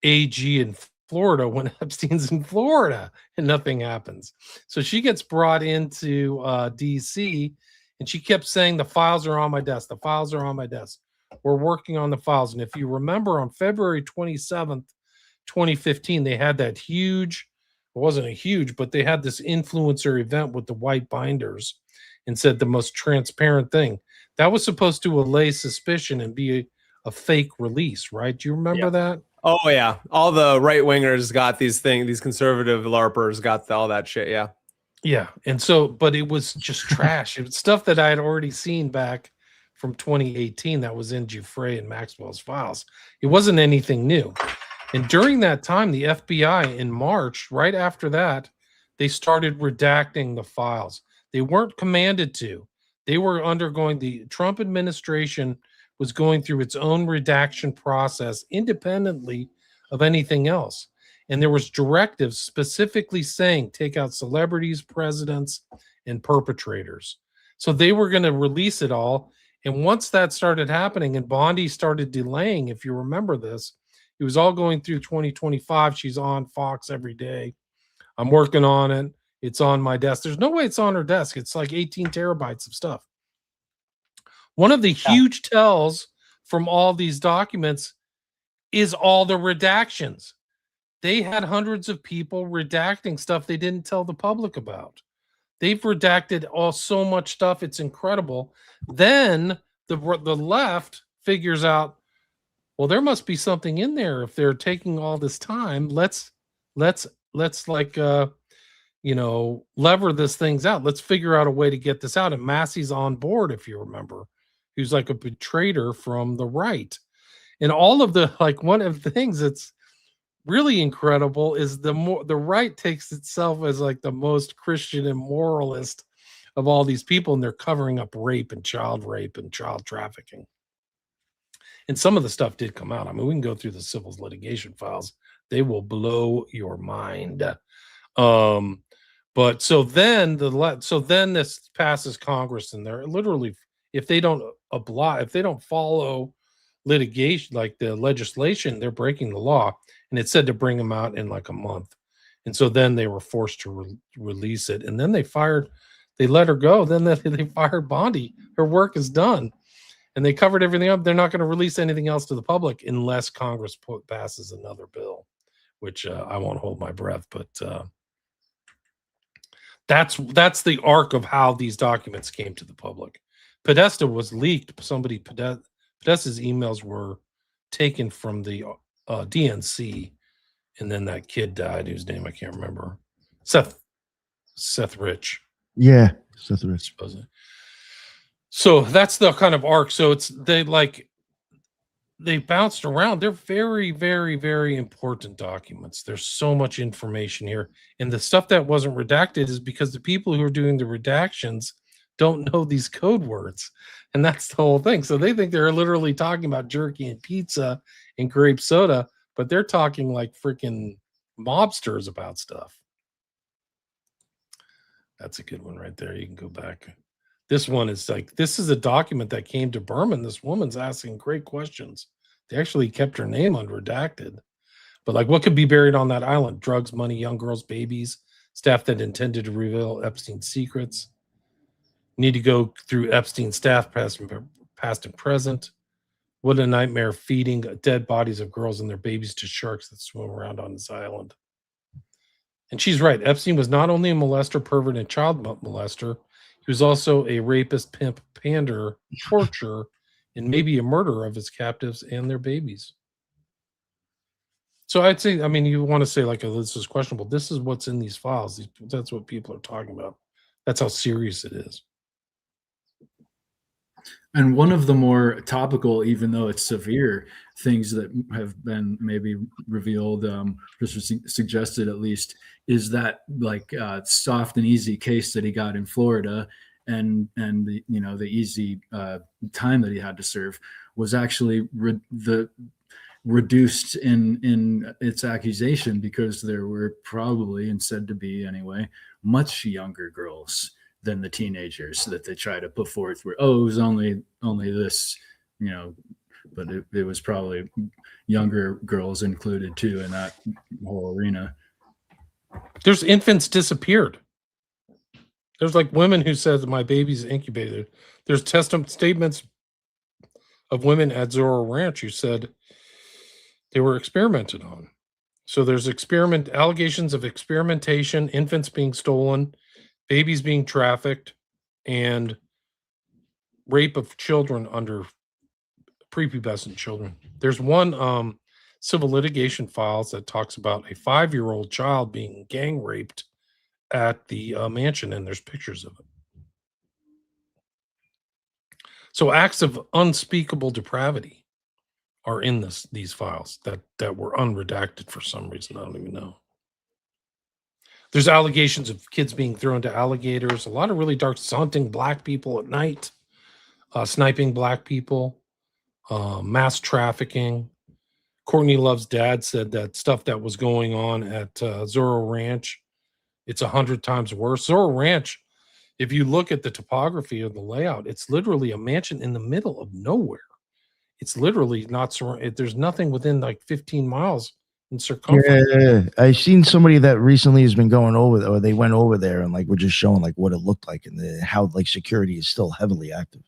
AG in Florida when Epstein's in Florida and nothing happens. So she gets brought into DC and she kept saying, the files are on my desk. The files are on my desk. We're working on the files. And if you remember on February 27th, 2015, they had that huge, it wasn't a huge, but they had this influencer event with the white binders and said the most transparent thing. That was supposed to allay suspicion and be a fake release, right? Do you remember that?
Oh yeah, all the right wingers got these things. These conservative LARPers got all that shit. Yeah,
yeah. And so, but it was just trash. It was stuff that I had already seen back from 2018 that was in Giuffre and Maxwell's files. It wasn't anything new. And during that time, the FBI in March, right after that, they started redacting the files. They weren't commanded to. They were undergoing, the Trump administration was going through its own redaction process independently of anything else. And there was directives specifically saying take out celebrities, presidents, and perpetrators. So they were going to release it all. And once that started happening and Bondi started delaying, if you remember this, it was all going through 2025. She's on Fox every day. I'm working on it. It's on my desk. There's no way it's on her desk. It's like 18 terabytes of stuff. One of the huge tells from all these documents is all the redactions. They had hundreds of people redacting stuff they didn't tell the public about. They've redacted so much stuff. It's incredible. Then the left figures out, well, there must be something in there if they're taking all this time. Let's like lever this things out. Let's figure out a way to get this out. And Massey's on board, if you remember. Who's like a betrayer from the right. And all of the, like, one of the things that's really incredible is the right takes itself as like the most Christian and moralist of all these people, and they're covering up rape and child trafficking. And some of the stuff did come out. I mean, we can go through the civil litigation files. They will blow your mind. But so then this passes Congress, and they're literally, if they don't follow litigation, like the legislation, they're breaking the law. And it said to bring them out in like a month. And so then they were forced to release it. And then they let her go. Then they fired Bondi. Her work is done. And they covered everything up. They're not going to release anything else to the public unless Congress passes another bill, which I won't hold my breath. But that's the arc of how these documents came to the public. Podesta was leaked. Podesta's emails were taken from the DNC, and then that kid died, whose name I can't remember. Seth Rich.
Yeah, Seth Rich.
So that's the kind of arc. So they bounced around. They're very, very, very important documents. There's so much information here, and the stuff that wasn't redacted is because the people who are doing the redactions don't know these code words, and that's the whole thing. So they think they're literally talking about jerky and pizza and grape soda, but they're talking like freaking mobsters about stuff. That's a good one right there. You can go back. This one is like, this is a document that came to Berman. This woman's asking great questions. They actually kept her name unredacted. But like, what could be buried on that island? Drugs, money, young girls, babies, staff that intended to reveal Epstein's secrets. Need to go through Epstein's staff, past and present. What a nightmare, feeding dead bodies of girls and their babies to sharks that swim around on this island. And she's right. Epstein was not only a molester, pervert, and child molester. He was also a rapist, pimp, pander, torturer, and maybe a murderer of his captives and their babies. So I'd say, I mean, you want to say like, oh, this is questionable. This is what's in these files. That's what people are talking about. That's how serious it is.
And one of the more topical, even though it's severe, things that have been maybe revealed, suggested at least, is that like soft and easy case that he got in Florida, and the the easy time that he had to serve was actually reduced in its accusation because there were probably, and said to be anyway, much younger girls than the teenagers that they try to put forth where, oh, it was only this, you know, but it was probably younger girls included too in that whole arena.
There's infants disappeared. There's like women who said my baby's incubated. There's statements of women at Zorro Ranch who said they were experimented on. So there's allegations of experimentation, infants being stolen, babies being trafficked, and rape of children under prepubescent children. There's one civil litigation files that talks about a 5-year-old child being gang raped at the mansion, and there's pictures of it. So acts of unspeakable depravity are in these files that were unredacted for some reason. I don't even know. There's allegations of kids being thrown to alligators, a lot of really dark, hunting black people at night, sniping black people, mass trafficking. Courtney Love's dad said that stuff that was going on at Zorro Ranch, it's 100 times worse. Zorro Ranch, if you look at the topography of the layout, it's literally a mansion in the middle of nowhere. It's literally not surrounded. There's nothing within like 15 miles in circumference.
Yeah, I've seen somebody that recently has been going over there, or they went over there and like were just showing like what it looked like and how like security is still heavily active.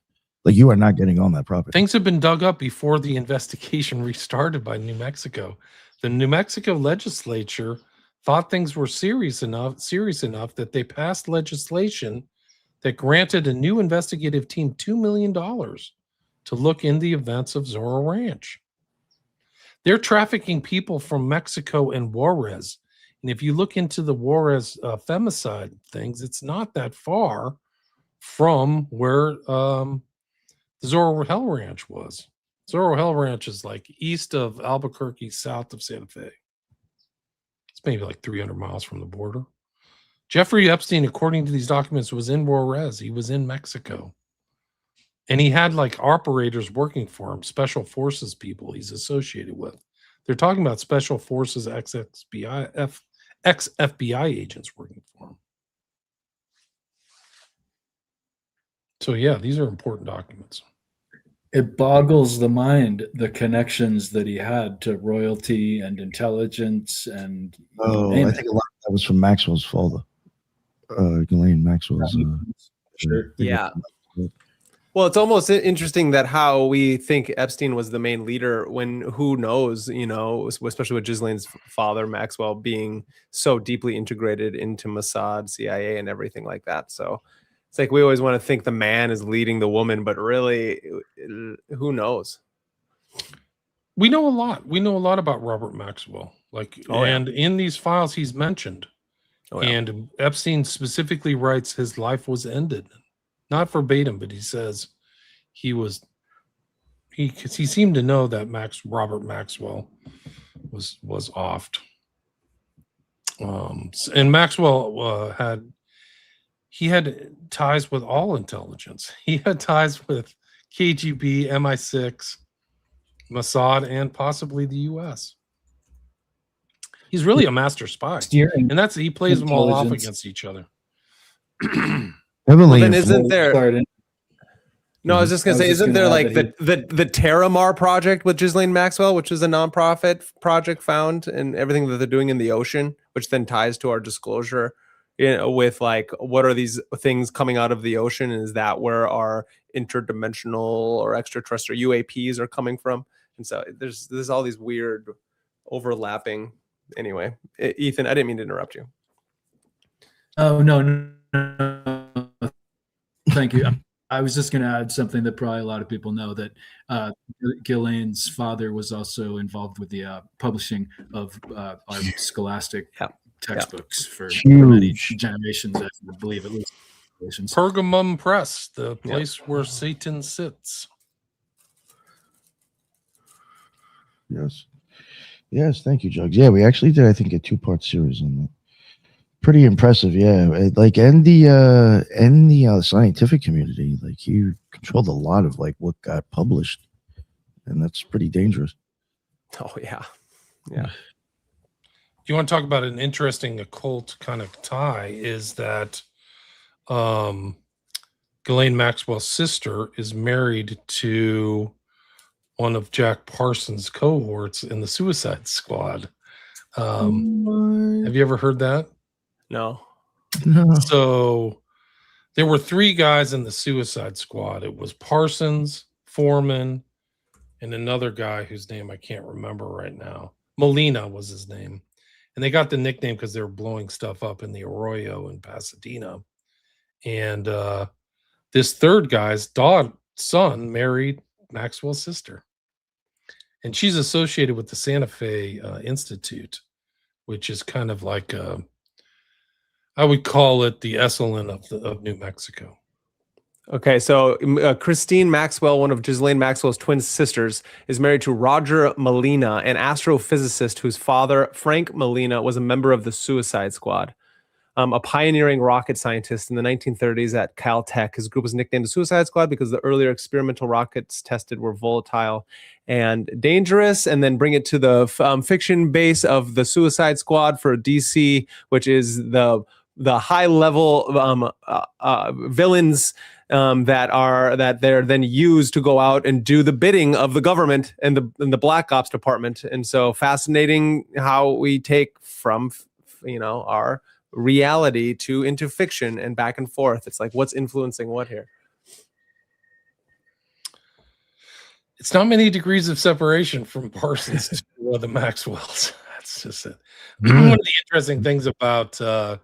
Like you are not getting on that property.
Things have been dug up before the investigation restarted by New Mexico. The New Mexico legislature thought things were serious enough that they passed legislation that granted a new investigative team $2 million to look in the events of Zorro Ranch. They're trafficking people from Mexico and Juarez. And if you look into the Juarez femicide things, it's not that far from where the Zorro Hell Ranch was. Zorro Hell Ranch is like east of Albuquerque, south of Santa Fe. It's maybe like 300 miles from the border. Jeffrey Epstein, according to these documents, was in Juarez. He was in Mexico. And he had like operators working for him, special forces people he's associated with. They're talking about special forces, ex-FBI agents working for him. So yeah, these are important documents.
It boggles the mind, the connections that he had to royalty and intelligence and
I think a lot of that was from Maxwell's father, Ghislaine Maxwell's.
Sure.
Yeah. Well, it's almost interesting that how we think Epstein was the main leader when who knows, you know, especially with Ghislaine's father, Maxwell, being so deeply integrated into Mossad, CIA, and everything like that. So it's like we always want to think the man is leading the woman, but really, who knows?
We know a lot. We know a lot about Robert Maxwell. And in these files he's mentioned. And Epstein specifically writes his life was ended. Not verbatim, but he says he seemed to know that Robert Maxwell was offed. And Maxwell had ties with all intelligence. He had ties with KGB, MI6, Mossad, and possibly the U.S. He's really a master spy, and he plays them all off against each other.
Well, then isn't there? No, I was just gonna say, isn't there like the Terramar project with Ghislaine Maxwell, which is a nonprofit project found and everything that they're doing in the ocean, which then ties to our disclosure, you know, with like what are these things coming out of the ocean, and is that where our interdimensional or extraterrestrial UAPs are coming from? And so there's all these weird overlapping. Anyway, Ethan, I didn't mean to interrupt you.
Oh no. Thank you. I was just going to add something that probably a lot of people know, that Ghislaine's father was also involved with the publishing of our scholastic textbooks for many generations, I believe at least.
Pergamum Press, the place where Satan sits.
Yes, thank you, Jugs. Yeah, we actually did, I think, a 2-part series on that. Pretty impressive, yeah. Like, and the scientific community, like he controlled a lot of like what got published, and that's pretty dangerous.
Oh yeah. Yeah.
Do you want to talk about an interesting occult kind of tie? Is that Ghislaine Maxwell's sister is married to one of Jack Parsons' cohorts in the Suicide Squad. Have you ever heard that?
No.
No.
So there were 3 guys in the Suicide Squad. It was Parsons, Foreman, and another guy whose name I can't remember right now. Molina was his name. And they got the nickname because they were blowing stuff up in the Arroyo in Pasadena. And this third guy's son married Maxwell's sister. And she's associated with the Santa Fe Institute, which is kind of like, I would call it the Esalen of New Mexico.
Okay, so Christine Maxwell, one of Ghislaine Maxwell's twin sisters, is married to Roger Molina, an astrophysicist whose father, Frank Molina, was a member of the Suicide Squad. A pioneering rocket scientist in the 1930s at Caltech. His group was nicknamed the Suicide Squad because the earlier experimental rockets tested were volatile and dangerous. And then bring it to the fiction base of the Suicide Squad for DC, which is the high-level villains that they're then used to go out and do the bidding of the government and the Black Ops department. And so fascinating how we take from our reality into fiction and back and forth. It's like, what's influencing what here?
It's not many degrees of separation from Parsons to the Maxwells. That's just it. One of the interesting things about the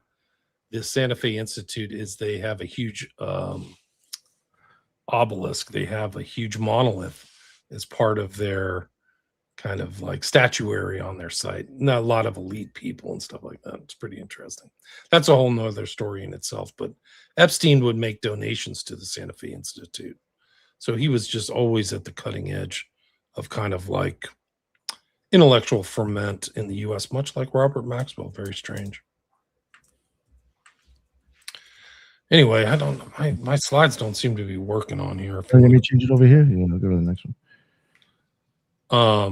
Santa Fe Institute is they have a huge obelisk. They have a huge monolith as part of their kind of like statuary on their site. Not a lot of elite people and stuff like that. It's pretty interesting. That's a whole nother story in itself. But Epstein would make donations to the Santa Fe Institute. So he was just always at the cutting edge of kind of like intellectual ferment in the US, much like Robert Maxwell. Very strange. Anyway, I don't know. My slides don't seem to be working on here.
Let me change it over here. Yeah, I'll go to the next one.
I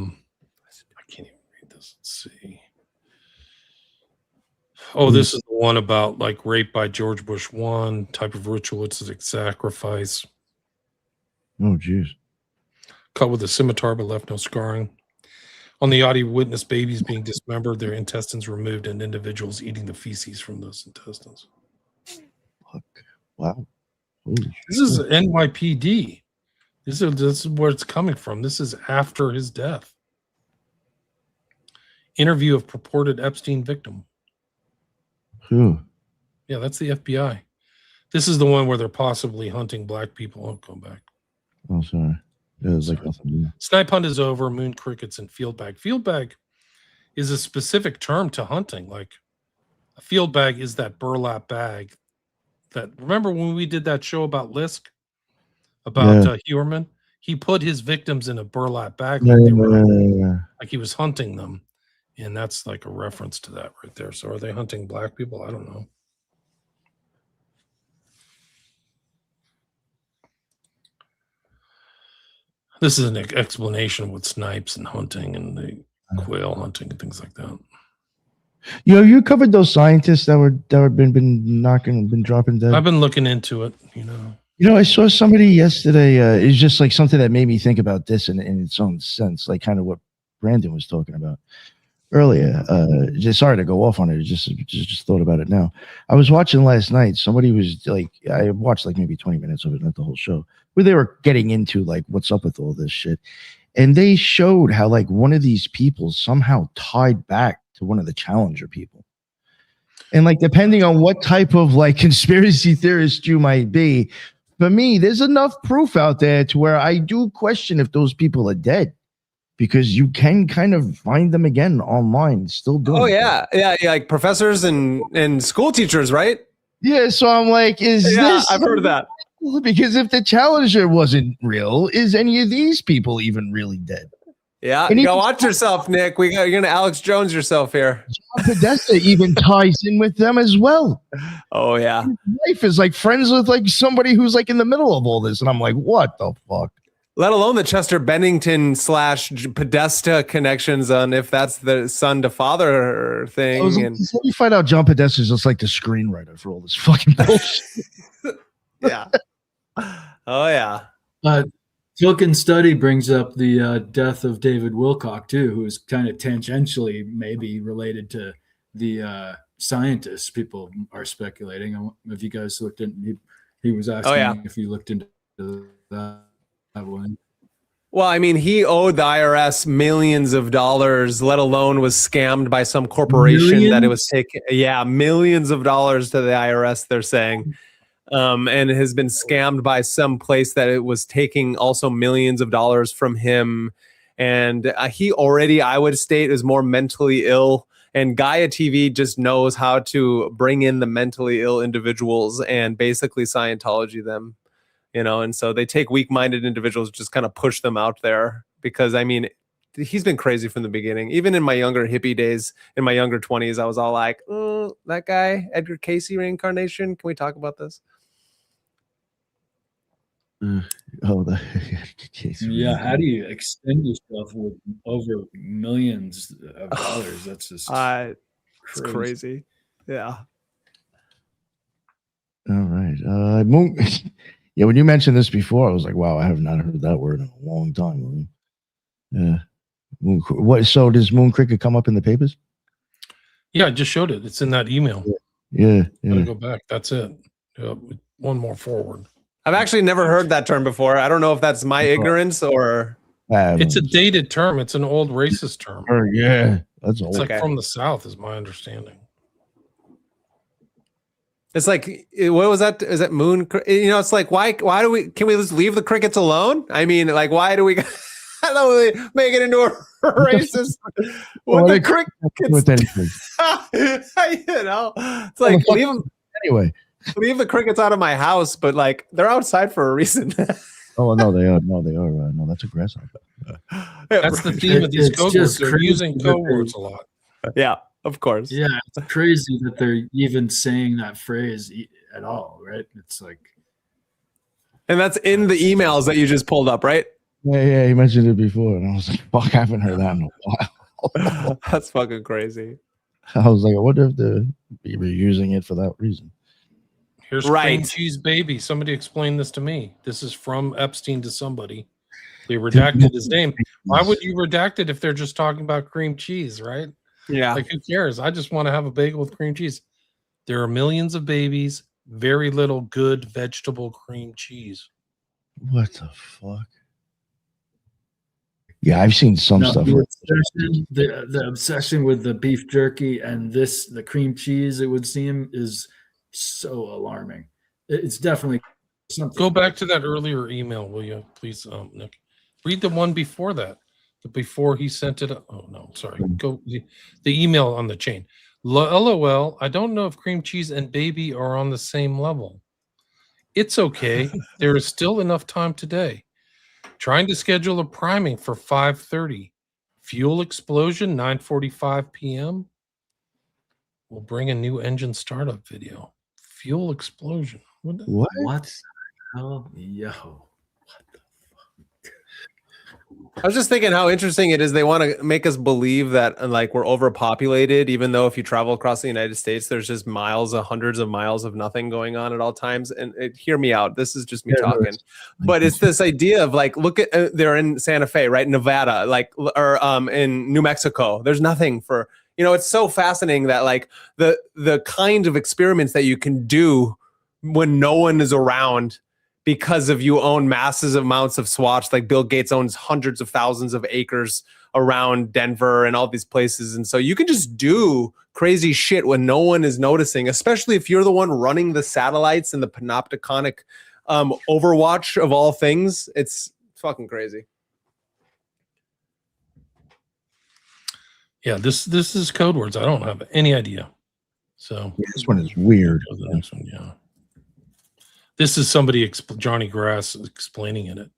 can't even read this. Let's see. Oh, this is the one about like rape by George Bush 1, type of ritualistic sacrifice.
Oh, jeez.
Cut with a scimitar but left no scarring. On the audio, witness babies being dismembered, their intestines removed, and individuals eating the feces from those intestines.
Fuck. Wow. Holy
This is NYPD. This is where it's coming from. This is after his death. Interview of purported Epstein victim.
Who?
Yeah, that's the FBI. This is the one where they're possibly hunting black people. Oh, come back.
Oh, sorry. Yeah, it's like nothing.
Snipe hunt is over. Moon crickets and field bag. Field bag is a specific term to hunting. Like a field bag is that burlap bag. That remember when we did that show about Lisk, about Huerman? He put his victims in a burlap bag like he was hunting them, and that's like a reference to that right there. So are they hunting black people? I don't know. This is an explanation with snipes and hunting and the quail hunting and things like that.
You covered those scientists that were been dropping dead.
I've been looking into it,
I saw somebody yesterday. It's just like something that made me think about this in its own sense, like kind of what Brandon was talking about earlier. Just sorry to go off on it. Just thought about it now. I was watching last night. Somebody was like, I watched like maybe 20 minutes of it, not the whole show, where they were getting into like what's up with all this shit, and they showed how like one of these people somehow tied back to one of the Challenger people. And like, depending on what type of like conspiracy theorist you might be, for me, there's enough proof out there to where I do question if those people are dead, because you can kind of find them again online still doing
Oh yeah. Yeah, like professors and school teachers, right?
Yeah, so I'm like, this
I've heard of that.
Because if the Challenger wasn't real, is any of these people even really dead?
Yeah, you gotta watch yourself, Nick. You're gonna Alex Jones yourself here.
John Podesta even ties in with them as well.
Oh yeah,
his wife is like friends with like somebody who's like in the middle of all this, and I'm like, what the fuck?
Let alone the Chester Bennington / Podesta connections on if that's the son to father thing. And
Let me find out John Podesta is just like the screenwriter for all this fucking bullshit.
yeah. Oh yeah.
Silken Study brings up the death of David Wilcock too, who is kind of tangentially maybe related to the scientists. People are speculating. If you guys looked into, he was asking if you looked into that one.
Well, I mean, he owed the IRS millions of dollars, let alone was scammed by some corporation that it was taking. Yeah, millions of dollars to the IRS, they're saying. And has been scammed by some place that it was taking also millions of dollars from him. And he already, I would state, is more mentally ill. And Gaia TV just knows how to bring in the mentally ill individuals and basically Scientology them. And so they take weak-minded individuals, just kind of push them out there because, I mean, he's been crazy from the beginning. Even in my younger hippie days, in my younger 20s, I was all like, that guy, Edgar Cayce reincarnation. Can we talk about this?
The Cayce.
Yeah, how do you extend yourself with over millions of dollars? That's just
it's crazy. Yeah.
All right. Yeah, when you mentioned this before, I was like, wow, I have not heard that word in a long time. Yeah. What? So does Moon Cricket come up in the papers?
Yeah, I just showed it. It's in that email.
Yeah.
Gotta go back. That's it. One more forward.
I've actually never heard that term before. I don't know if that's my ignorance or...
It's a dated term. It's an old racist term.
Yeah, that's old.
It's like from the South, is my understanding.
It's like, what was that? Is that moon? It's like, why can we just leave the crickets alone? I mean, like, why do we make it into a racist with the crickets?
With anything.
It's like, leave them
anyway.
Leave the crickets out of my house, but like they're outside for a reason.
Oh no, they are. No, they are. No, that's aggressive.
That's the theme of these code words. They're using code words a lot.
Yeah. Of course.
Yeah, it's crazy that they're even saying that phrase at all, right? It's like,
and that's in the emails that you just pulled up, right?
Yeah, he mentioned it before, and I was like, "Fuck, I haven't heard that in a while."
That's fucking crazy.
I was like, I wonder if they're using it for that reason.
Here's Cream Cheese Baby. Somebody explain this to me. This is from Epstein to somebody. They redacted his name. Why would you redact it if they're just talking about cream cheese, right?
Yeah.
Like, who cares? I just want to have a bagel with cream cheese. There are millions of babies, very little good vegetable cream cheese.
What the fuck? Yeah, I've seen some stuff.
The obsession with the beef jerky and the cream cheese, it would seem, is so alarming. It's definitely something.
Go back to that earlier email, will you, please, Nick? Read the one before that. Before he sent it. Oh no, sorry. Go the email on the chain. LOL. I don't know if cream cheese and baby are on the same level. It's okay. There is still enough time today. Trying to schedule a priming for 5:30. Fuel explosion 9:45 p.m. We'll bring a new engine startup video. Fuel explosion.
What?
Oh, yo.
I was just thinking how interesting it is. They want to make us believe that like we're overpopulated, even though if you travel across the United States, there's just hundreds of miles of nothing going on at all times. And hear me out. This is just me talking, but it's this idea of like, look at they're in Santa Fe, right? Nevada, or in New Mexico. There's nothing for, it's so fascinating that like the kind of experiments that you can do when no one is around, because of you own massive amounts of swatch. Like Bill Gates owns hundreds of thousands of acres around Denver and all these places. And so you can just do crazy shit when no one is noticing, especially if you're the one running the satellites and the panopticonic overwatch of all things. It's fucking crazy.
Yeah, this is code words. I don't have any idea. So
this one is weird.
The next one, yeah. This is somebody, Johnny Grass, explaining in it.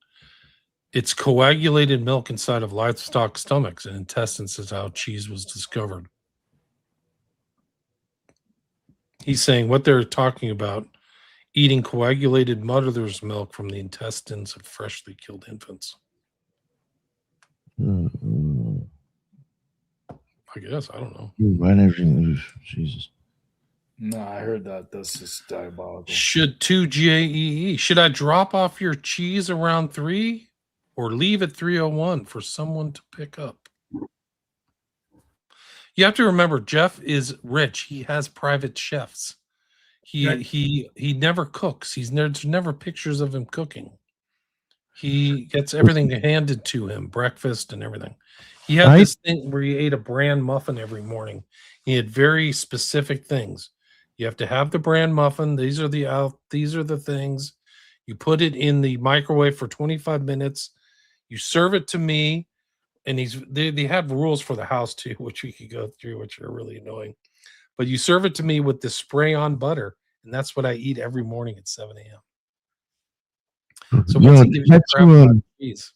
It's coagulated milk inside of livestock stomachs and intestines is how cheese was discovered. He's saying what they're talking about eating coagulated mother's milk from the intestines of freshly killed infants. I guess, I don't know.
Jesus.
No, I heard that. This is diabolical.
Should 2GAEE. Should I drop off your cheese around 3 or leave at 3:01 for someone to pick up? You have to remember, Jeff is rich. He has private chefs. He never cooks. There's never pictures of him cooking. He gets everything handed to him, breakfast and everything. He had this thing where he ate a bran muffin every morning. He had very specific things. You have to have the bran muffin. These are the things. You put it in the microwave for 25 minutes. You serve it to me. And they have rules for the house too, which we could go through, which are really annoying. But you serve it to me with the spray on butter, and that's what I eat every morning at 7 a.m. So what's he giving you crap about cheese?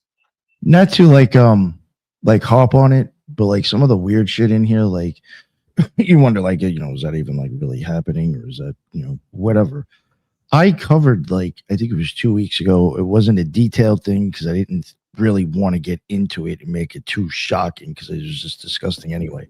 Not to like hop on it, but like some of the weird shit in here, like you wonder, like, is that even like really happening, or is that whatever? I covered, like, I think it was 2 weeks ago. It wasn't a detailed thing because I didn't really want to get into it and make it too shocking because it was just disgusting anyway.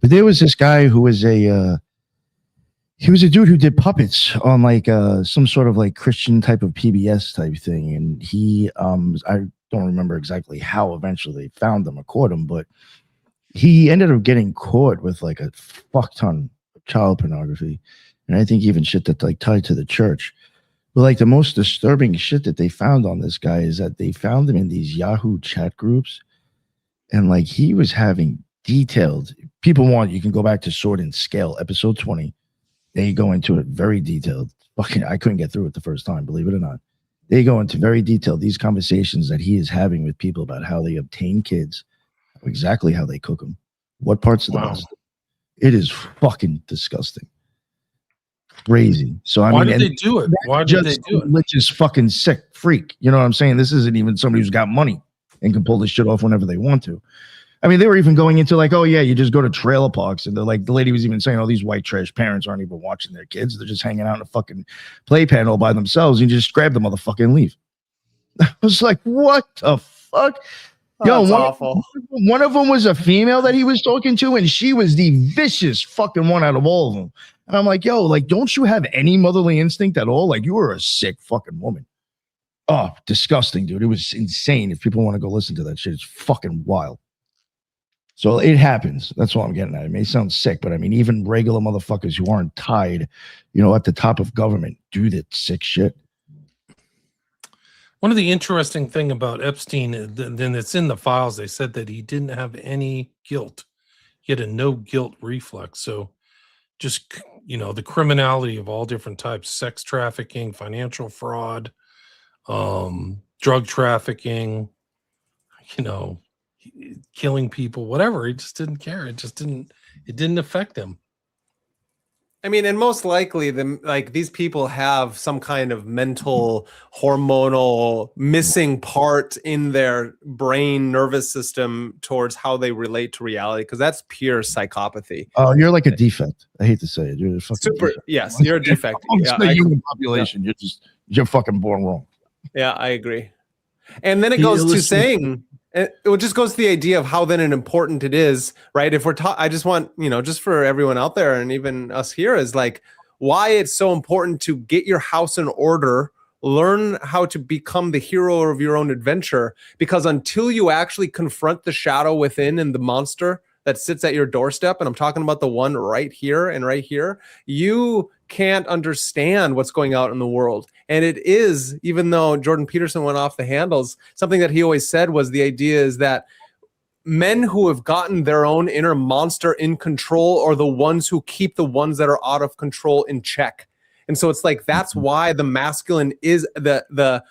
But there was this guy who was he was a dude who did puppets on like some sort of like Christian type of PBS type thing, and he I don't remember exactly how eventually they found him or caught him, but he ended up getting caught with like a fuck ton of child pornography, and I think even shit that like tied to the church. But like the most disturbing shit that they found on this guy is that they found him in these Yahoo chat groups, and like he was having detailed. People want, you can go back to Sword and Scale episode 20. They go into it very detailed. Fucking, I couldn't get through it the first time, believe it or not. They go into very detailed these conversations that he is having with people about how they obtain kids, exactly how they cook them, what parts of the monster. It is fucking disgusting. Crazy. So
why did they do it? Why did they do it?
Religious fucking sick freak. You know what I'm saying? This isn't even somebody who's got money and can pull this shit off whenever they want to. I mean, they were even going into like, oh yeah, you just go to trailer parks, and they're like, the lady was even saying, oh, these white trash parents aren't even watching their kids; they're just hanging out in a fucking playpen all by themselves. And you just grab the motherfucker and leave. I was like, what the fuck?
Yo, that's awful.
One of them was a female that he was talking to, and she was the vicious fucking one out of all of them. And I'm like, yo, like, don't you have any motherly instinct at all? Like, you were a sick fucking woman. Oh, disgusting, dude. It was insane. If people want to go listen to that shit, it's fucking wild. So it happens. That's what I'm getting at. It may sound sick, but I mean, even regular motherfuckers who aren't tied, at the top of government do that sick shit.
One of the interesting thing about Epstein, then it's in the files, they said that he didn't have any guilt. He had a no guilt reflex. So just, the criminality of all different types, sex trafficking, financial fraud, drug trafficking, killing people, whatever. He just didn't care. It didn't affect him.
I mean, and most likely these people have some kind of mental hormonal missing part in their brain nervous system towards how they relate to reality, because that's pure psychopathy.
Oh, you're like a defect. I hate to say it. You're a fucking
super
defect.
Yes, you're a defect.
Yeah, the human population. Yeah. You're fucking born wrong.
Yeah, I agree. And then it goes to saying, it just goes to the idea of how then important it is, right? If we're I just want, just for everyone out there and even us here, is like why it's so important to get your house in order, learn how to become the hero of your own adventure, because until you actually confront the shadow within and the monster that sits at your doorstep, and I'm talking about the one right here and right here, you can't understand what's going out in the world. And it is, even though Jordan Peterson went off the handles, something that he always said was the idea is that men who have gotten their own inner monster in control are the ones who keep the ones that are out of control in check. And so it's like, that's why the masculine is the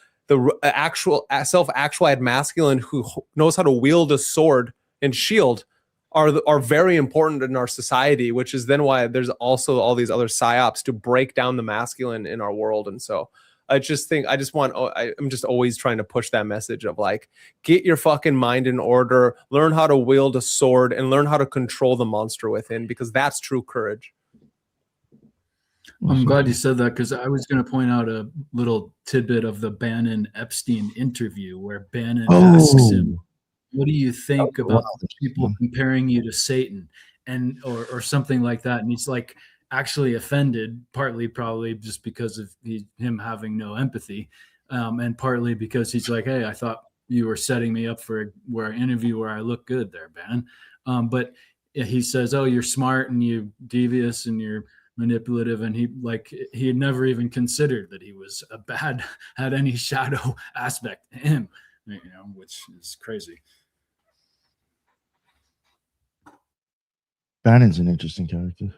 actual self-actualized masculine who knows how to wield a sword and shield are very important in our society, which is then why there's also all these other psyops to break down the masculine in our world. And so I'm just always trying to push that message of like, get your fucking mind in order, learn how to wield a sword, and learn how to control the monster within, because that's true courage.
I'm glad you said that because I was going to point out a little tidbit of the Bannon Epstein interview where Bannon asks him, "What do you think about people comparing you to Satan?" and or something like that, and he's like actually offended, partly probably just because of him having no empathy, and partly because he's like, "Hey, I thought you were setting me up for an interview where I look good there, Bannon." But he says, "Oh, you're smart and you're devious and you're manipulative," and he had never even considered that he was had any shadow aspect to him, which is crazy.
Bannon's an interesting character.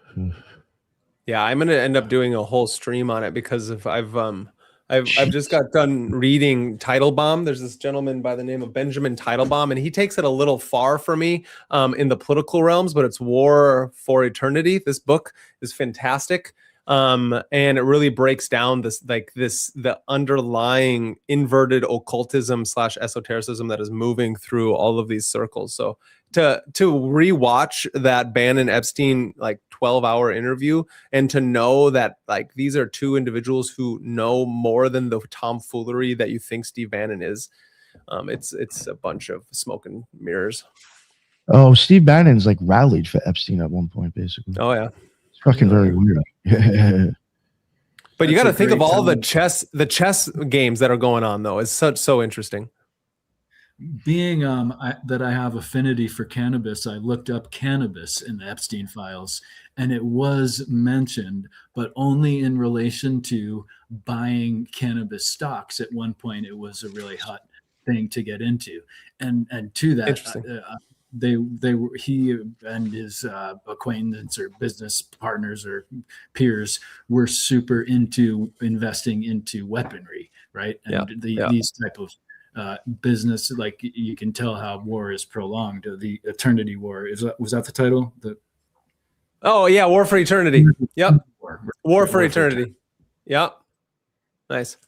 Yeah, I'm gonna end up doing a whole stream on it because I've just got done reading Teitelbaum. There's this gentleman by the name of Benjamin Teitelbaum, and he takes it a little far for me in the political realms, but it's War for Eternity. This book is fantastic. And it really breaks down the underlying inverted occultism / esotericism that is moving through all of these circles. So to rewatch that Bannon Epstein 12-hour interview and to know that these are two individuals who know more than the tomfoolery that you think Steve Bannon is, it's a bunch of smoke and mirrors.
Oh, Steve Bannon's rallied for Epstein at one point, basically.
Oh yeah.
Fucking very weird.
But you got to think of all the chess games that are going on, though. It's so interesting.
Being that I have affinity for cannabis, I looked up cannabis in the Epstein files, and it was mentioned, but only in relation to buying cannabis stocks. At one point, it was a really hot thing to get into, and to that. He and his acquaintance or business partners or peers were super into investing into weaponry, right? And these type of business, you can tell how war is prolonged. The Eternity War was that the title?
Oh yeah, War for Eternity. Yep, War for Eternity. Yep, nice.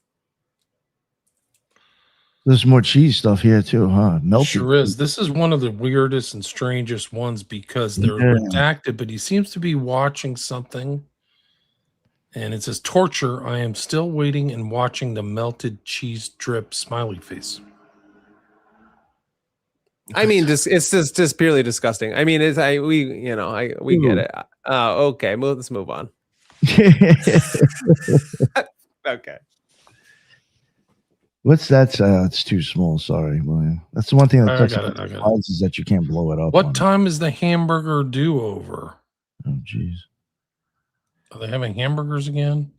There's more cheese stuff here too, huh? Melted.
Sure is. This is one of the weirdest and strangest ones because they're redacted, but he seems to be watching something. And it says, "Torture. I am still waiting and watching the melted cheese drip smiley face."
I mean, it's just purely disgusting. I mean, we get it. Okay, let's move on. Okay.
What's that? It's too small. Sorry, William. That's the one thing that is that you can't blow it up.
What time is the hamburger do-over?
Oh, jeez.
Are they having hamburgers again?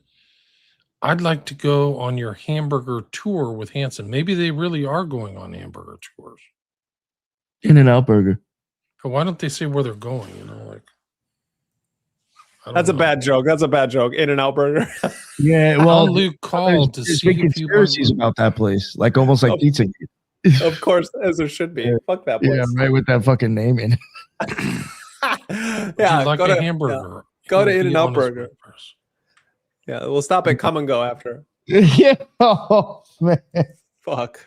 I'd like to go on your hamburger tour with Hanson. Maybe they really are going on hamburger tours.
In-N-Out Burger.
But why don't they say where they're going?
That's a bad joke. That's a bad joke. In-N-Out Burger.
Yeah, well,
Luke called to see
big conspiracies about that place, almost like pizza.
Of course, as there should be. Yeah. Fuck that place.
Yeah, right, with that fucking name in.
Yeah, like a hamburger.
Go to In-N-Out Burger. Yeah, we'll stop at Come and Go after.
Yeah. Oh man.
Fuck.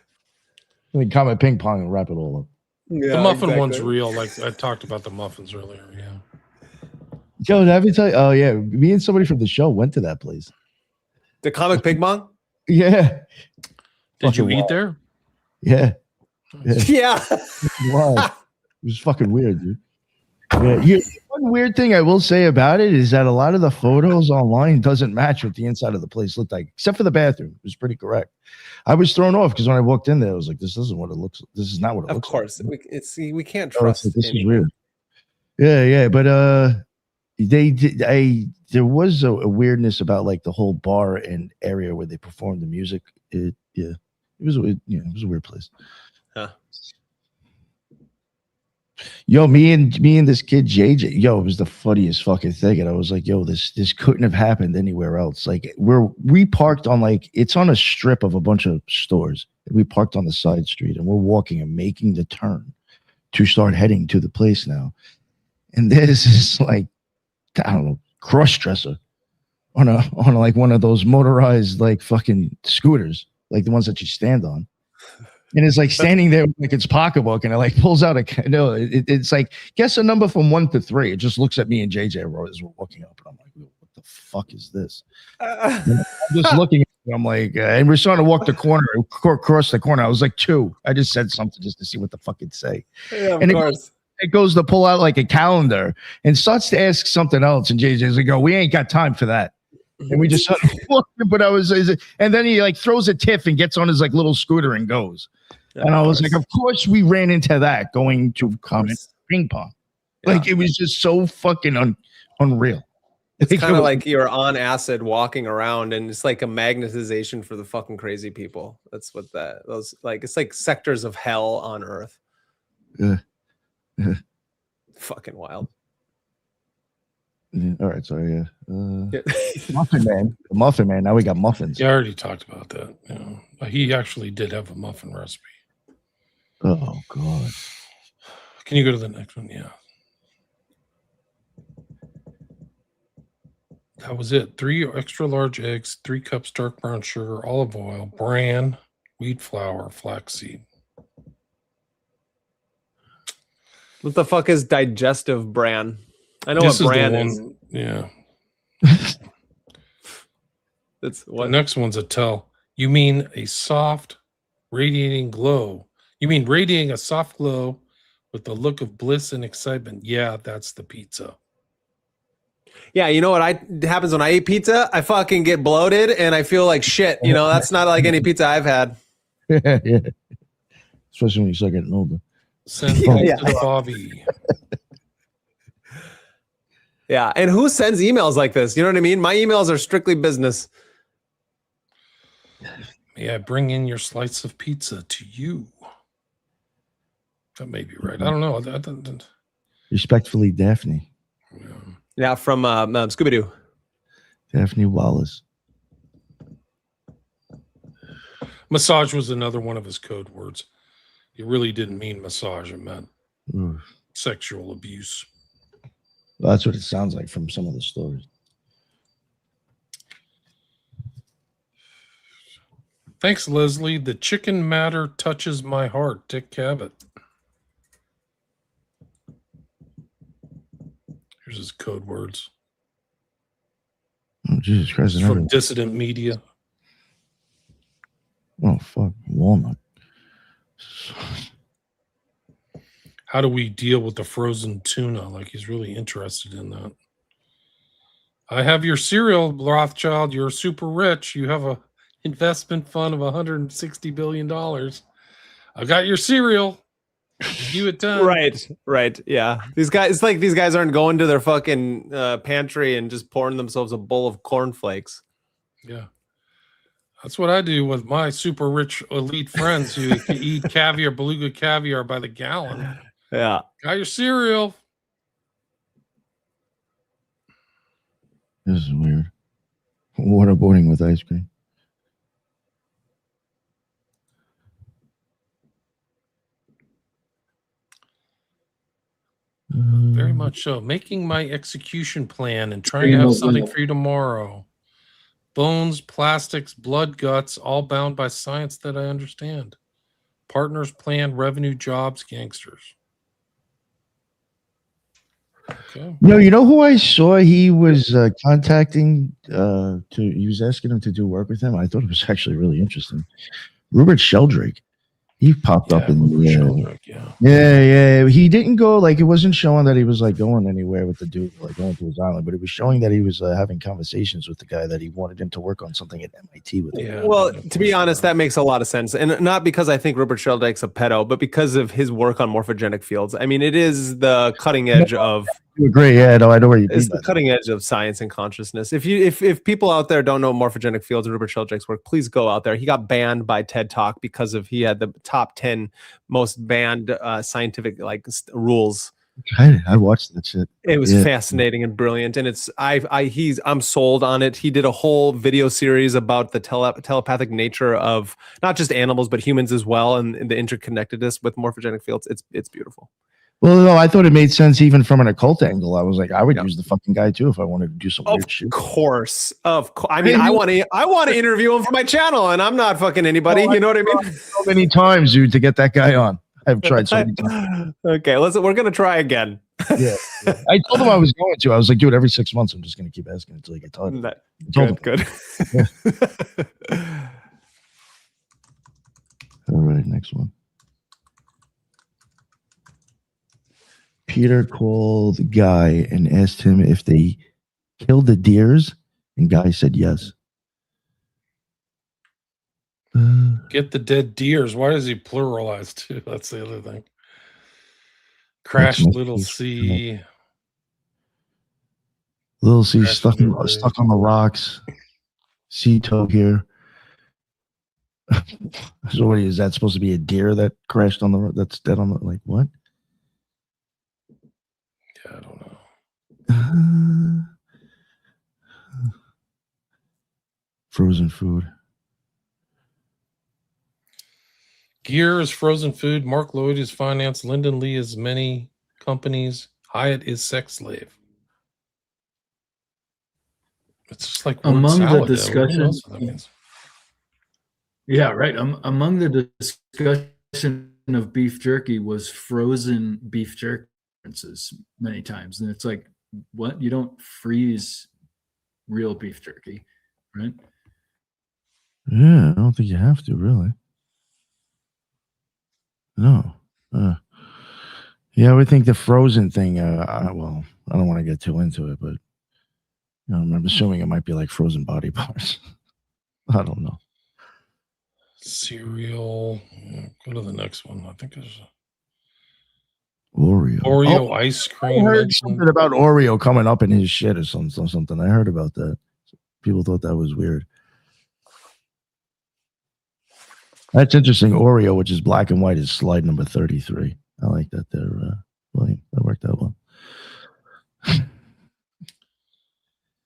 Then come at ping pong and wrap it all up.
Yeah,
the muffin one's real. I talked about the muffins earlier. Yeah.
Joe, did I ever tell you? Oh yeah, me and somebody from the show went to that place.
The Comic Ping Pong?
Yeah.
Did you eat there?
Yeah.
Yeah.
Wow. It was fucking weird, dude. Yeah. One weird thing I will say about it is that a lot of the photos online doesn't match what the inside of the place looked like, except for the bathroom. It was pretty correct. I was thrown off because when I walked in there, I was like, "This isn't what it looks. This is not what it looks."
Of course,
like.
we can't trust.
This is weird. Yeah, but there was a weirdness about the whole bar and area where they performed the music. It was a weird place.
Huh.
Yo, me and this kid JJ, it was the funniest fucking thing, and I was like, yo, this couldn't have happened anywhere else. We parked on it's on a strip of a bunch of stores. We parked on the side street, and we're walking and making the turn to start heading to the place now. And there's this I don't know, cross-dresser on one of those motorized fucking scooters, the ones that you stand on. And it's standing there with its pocketbook, and it pulls out it's guess a number from 1 to 3. It just looks at me and JJ as we're walking up, and I'm like, what the fuck is this? I'm just looking at it, I'm like, and we're starting to walk the corner, across the corner. I was like 2. I just said something just to see what the fuck it'd say.
Yeah, of
And
course.
it goes to pull out like a calendar and starts to ask something else. And JJ's like, "Oh, we ain't got time for that." And we just started walking, but and then he like throws a tiff and gets on his like little scooter and goes.
Yeah,
and I was like, of course we ran into that going to comment ping pong. Like
Yeah.
it was just so fucking unreal.
It's kind of like you're on acid walking around, and it's like a magnetization for the fucking crazy people. That's what those like. It's like sectors of hell on Earth. Fucking wild.
Yeah, all right, sorry. Muffin Man, the Muffin Man. Now we got muffins.
Yeah, I already talked about that. He actually did have a muffin recipe.
Oh God!
Can you go to the next one? Yeah, that was it. 3 extra large eggs, 3 cups dark brown sugar, olive oil, bran, wheat flour, flaxseed.
What the fuck is digestive bran? I know
This
what bran
the
is.
one, yeah.
That's
The
what.
next one's a tell. You mean a soft, radiating glow? You mean radiating a soft glow with the look of bliss and excitement? Yeah, that's the pizza.
Yeah, you know what happens when I eat pizza? I fucking get bloated and I feel like shit. You know, that's not like any pizza I've had.
Yeah, especially when you start getting older.
Send
Yeah.
to Bobby.
Yeah, and who sends emails like this? You know what I mean? My emails are strictly business.
May I bring in your slice of pizza to you? That may be right. I don't know.
Respectfully, Daphne.
Yeah, from Scooby-Doo.
Daphne Wallace.
Massage was another one of his code words. He really didn't mean massage. It meant sexual abuse.
Well, that's what it sounds like from some of the stories.
Thanks, Leslie. The chicken matter touches my heart. Dick Cavett. Here's his code words.
Oh, Jesus Christ.
It's from Dissident Media.
Oh, fuck. Walnut.
How do we deal with the frozen tuna? Like he's really interested in that. I have your cereal, Rothschild. You're super rich. You have a investment fund of $160 billion. I got your cereal. You at 10.
Right. Yeah. These guys, it's like these guys aren't going to their fucking pantry and just pouring themselves a bowl of cornflakes.
Yeah. That's what I do with my super rich elite friends who eat caviar, beluga caviar by the gallon.
Yeah.
Got your cereal.
This is weird. Waterboarding with ice cream.
Very much so. Making my execution plan and trying to have something for you tomorrow. Bones, plastics, blood, guts, all bound by science that I understand. Partners, plan, revenue, jobs, gangsters. Okay.
No, you know who I saw? He was contacting he was asking him to do work with him. I thought it was actually really interesting. Rupert Sheldrake. He popped up in the yeah. He didn't go, like, it wasn't showing that he was like going anywhere with the dude, like going to his island, but it was showing that he was having conversations with the guy that he wanted him to work on something at MIT with him.
Yeah.
Well, to be honest, that makes a lot of sense, and not because I think Rupert Sheldrake's a pedo, but because of his work on morphogenic fields. I mean, it is the cutting edge of.
You agree? Yeah, no, I know where you.
It's the cutting edge of science and consciousness. If people out there don't know morphogenic fields and Rupert Sheldrake's work, please go out there. He got banned by TED Talk because he had the top 10 most banned scientific rules.
I watched that shit.
It was fascinating and brilliant, and I'm sold on it. He did a whole video series about the telepathic nature of not just animals but humans as well, and the interconnectedness with morphogenic fields. It's beautiful.
Well, no, I thought it made sense even from an occult angle. I was like, I would use the fucking guy too if I wanted to do some weird shit.
Of course. I mean, I want to interview him for my channel, and I'm not fucking anybody. You know what I mean?
So many times, dude, to get that guy on. I've tried so many times.
Okay, we're gonna try again.
Yeah. I told him I was going to. I was like, dude, every 6 months, I'm just going to keep asking until you get tired. I told him.
Good.
All right, next one. Peter called Guy and asked him if they killed the deers, and Guy said yes.
Get the dead deers. Why does he pluralize too? That's the other thing. Crash Little C.
Little C
Crash
stuck on the rocks. Sea toad here. So what is that supposed to be, a deer that crashed on the that's dead on the, like what?
Yeah, I don't know.
Frozen food.
Gear is frozen food. Mark Lloyd is finance. Lyndon Lee is many companies. Hyatt is sex slave. It's just like
among the
salad,
discussion.
means.
Yeah, right. Among the discussion of beef jerky was frozen beef jerky references many times, and it's like, what? You don't freeze real beef jerky, right?
Yeah, I don't think you have to, really. No. Yeah, I would think the frozen thing, well, I don't want to get too into it, but I'm assuming it might be like frozen body parts. I don't know.
Cereal. Go to the next one. I think there's
Oreo.
ice
I
cream.
heard something about Oreo coming up in his shit or something. I heard about that. People thought that was weird. That's interesting. Oreo, which is black and white, is slide number 33. I like that there, William. That worked out well.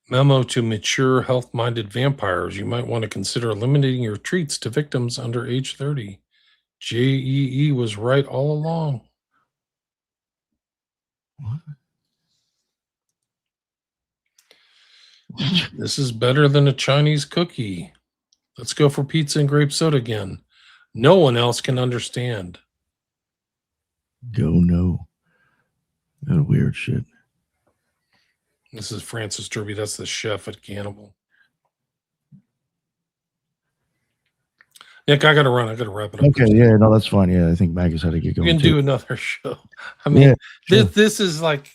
Memo to mature, health-minded vampires. You might want to consider eliminating your treats to victims under age 30. JEE was right all along.
What?
This is better than a Chinese cookie. Let's go for pizza and grape soda again. No one else can understand.
Go no. That weird shit.
This is Francis Derby. That's the chef at Cannibal. Nick, I got to run. I got to wrap it up.
Okay, yeah, no, that's fine. Yeah, I think Magus had to get going.
We can
too.
do another show. I mean,
Yeah, sure.
this is like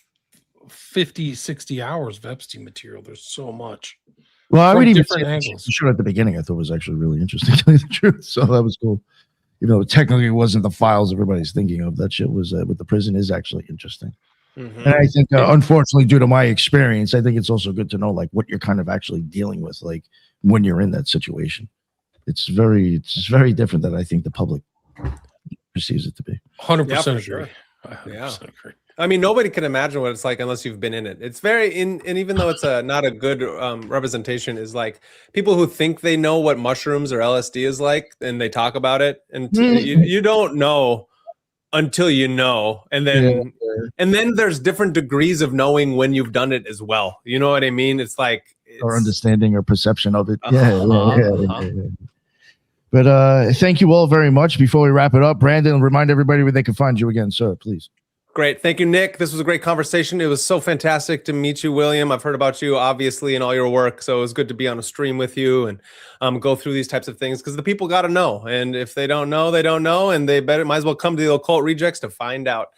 50, 60 hours of Epstein material. There's so much.
Well, I
from
would even
different
say
angles.
the show at the beginning I thought was actually really interesting, to tell you the truth. So that was cool. Even though technically it wasn't the files everybody's thinking of. That shit was with the prison is actually interesting.
Mhm.
And I think, unfortunately, due to my experience, I think it's also good to know like what you're kind of actually dealing with, like when you're in that situation. It's very different than I think the public perceives it to be.
100%
Yeah, for
agree.
sure.
I 100%
Yeah.
agree.
I mean, nobody can imagine what it's like unless you've been in it. It's very and even though it's not a good representation, is like people who think they know what mushrooms or LSD is like, and they talk about it, and you don't know until you know, and then there's different degrees of knowing when you've done it as well. You know what I mean? It's like
Or understanding or perception of it.
Uh-huh.
Yeah. But thank you all very much. Before we wrap it up, Brandon, remind everybody where they can find you again, sir, please.
Great. Thank you, Nick. This was a great conversation. It was so fantastic to meet you, William. I've heard about you, obviously, and all your work. So it was good to be on a stream with you and go through these types of things because the people got to know. And if they don't know, they don't know. And they might as well come to the Occult Rejects to find out.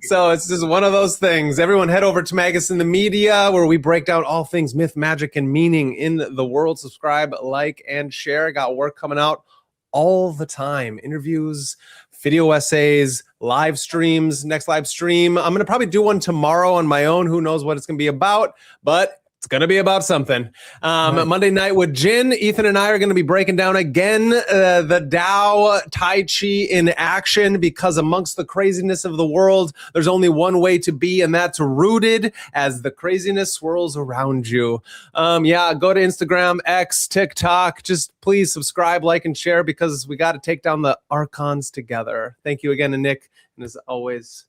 So it's just one of those things. Everyone head over to Magus in the Media, where we break down all things myth, magic, and meaning in the world. Subscribe, like, and share. Got work coming out all the time. Interviews, video essays, live streams. Next live stream, I'm going to probably do one tomorrow on my own. Who knows what it's going to be about, but it's going to be about something. Nice. Monday night with Jin. Ethan and I are going to be breaking down again the Tao Tai Chi in action, because amongst the craziness of the world, there's only one way to be, and that's rooted as the craziness swirls around you. Go to Instagram, X, TikTok. Just please subscribe, like, and share, because we got to take down the archons together. Thank you again to Nick, and as always.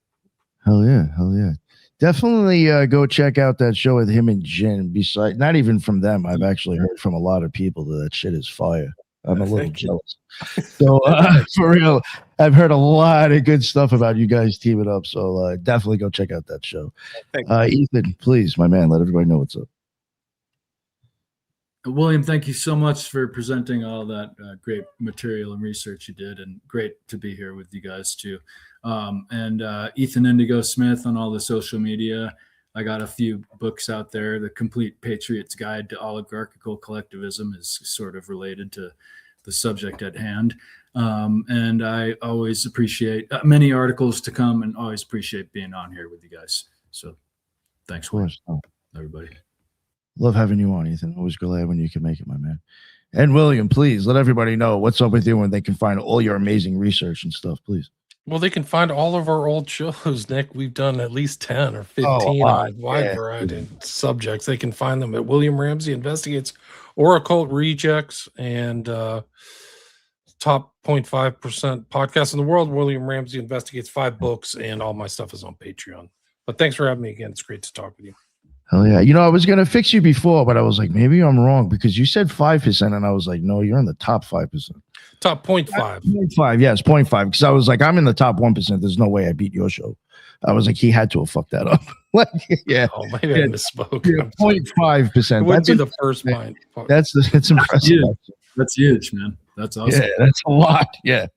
Hell yeah. Definitely go check out that show with him and Jen. Besides, not even from them, I've actually heard from a lot of people that shit is fire. I'm a little jealous. So for real, I've heard a lot of good stuff about you guys teaming up. So definitely go check out that show. Ethan, please, my man, let everybody know what's up.
William, thank you so much for presenting all that great material and research you did, and great to be here with you guys too. And Ethan Indigo Smith on all the social media. I got a few books out there. The Complete Patriot's Guide to Oligarchical Collectivism is sort of related to the subject at hand. And I always appreciate many articles to come, and always appreciate being on here with you guys. So thanks, everybody.
Love having you on, Ethan. Always glad when you can make it, my man. And William, please let everybody know what's up with you when they can find all your amazing research and stuff, please.
Well, they can find all of our old shows, Nick. We've done at least 10 or 15 on a wide variety of subjects. They can find them at William Ramsey Investigates or Occult Rejects, and top 0.5% podcast in the world. William Ramsey Investigates, 5 books, and all my stuff is on Patreon. But thanks for having me again. It's great to talk with you.
Hell yeah. I was going to fix you before, but I was like, maybe I'm wrong, because you said 5%, and I was like, no, you're in the top 5%.
Top 0.5.
0.5, yes, 0.5. Because I was like, I'm in the top 1%. There's no way I beat your show. I was like, he had to have fucked that up. Yeah.
Oh, maybe I misspoke.
Yeah, 0.5%.
It would be the first point.
That's impressive.
That's huge, man. That's awesome.
Yeah, that's a lot. Yeah.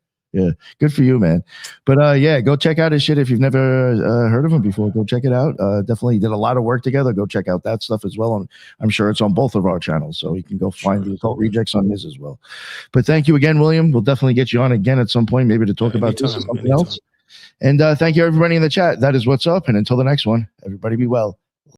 Good for you, man. But yeah, go check out his shit. If you've never heard of him before, go check it out. Definitely did a lot of work together. Go check out that stuff as well. And I'm sure it's on both of our channels, so you can go find the Occult Rejects on his as well. But thank you again, William. We'll definitely get you on again at some point, maybe to talk about this or something else. And thank you, everybody in the chat. That is what's up. And until the next one, everybody be well.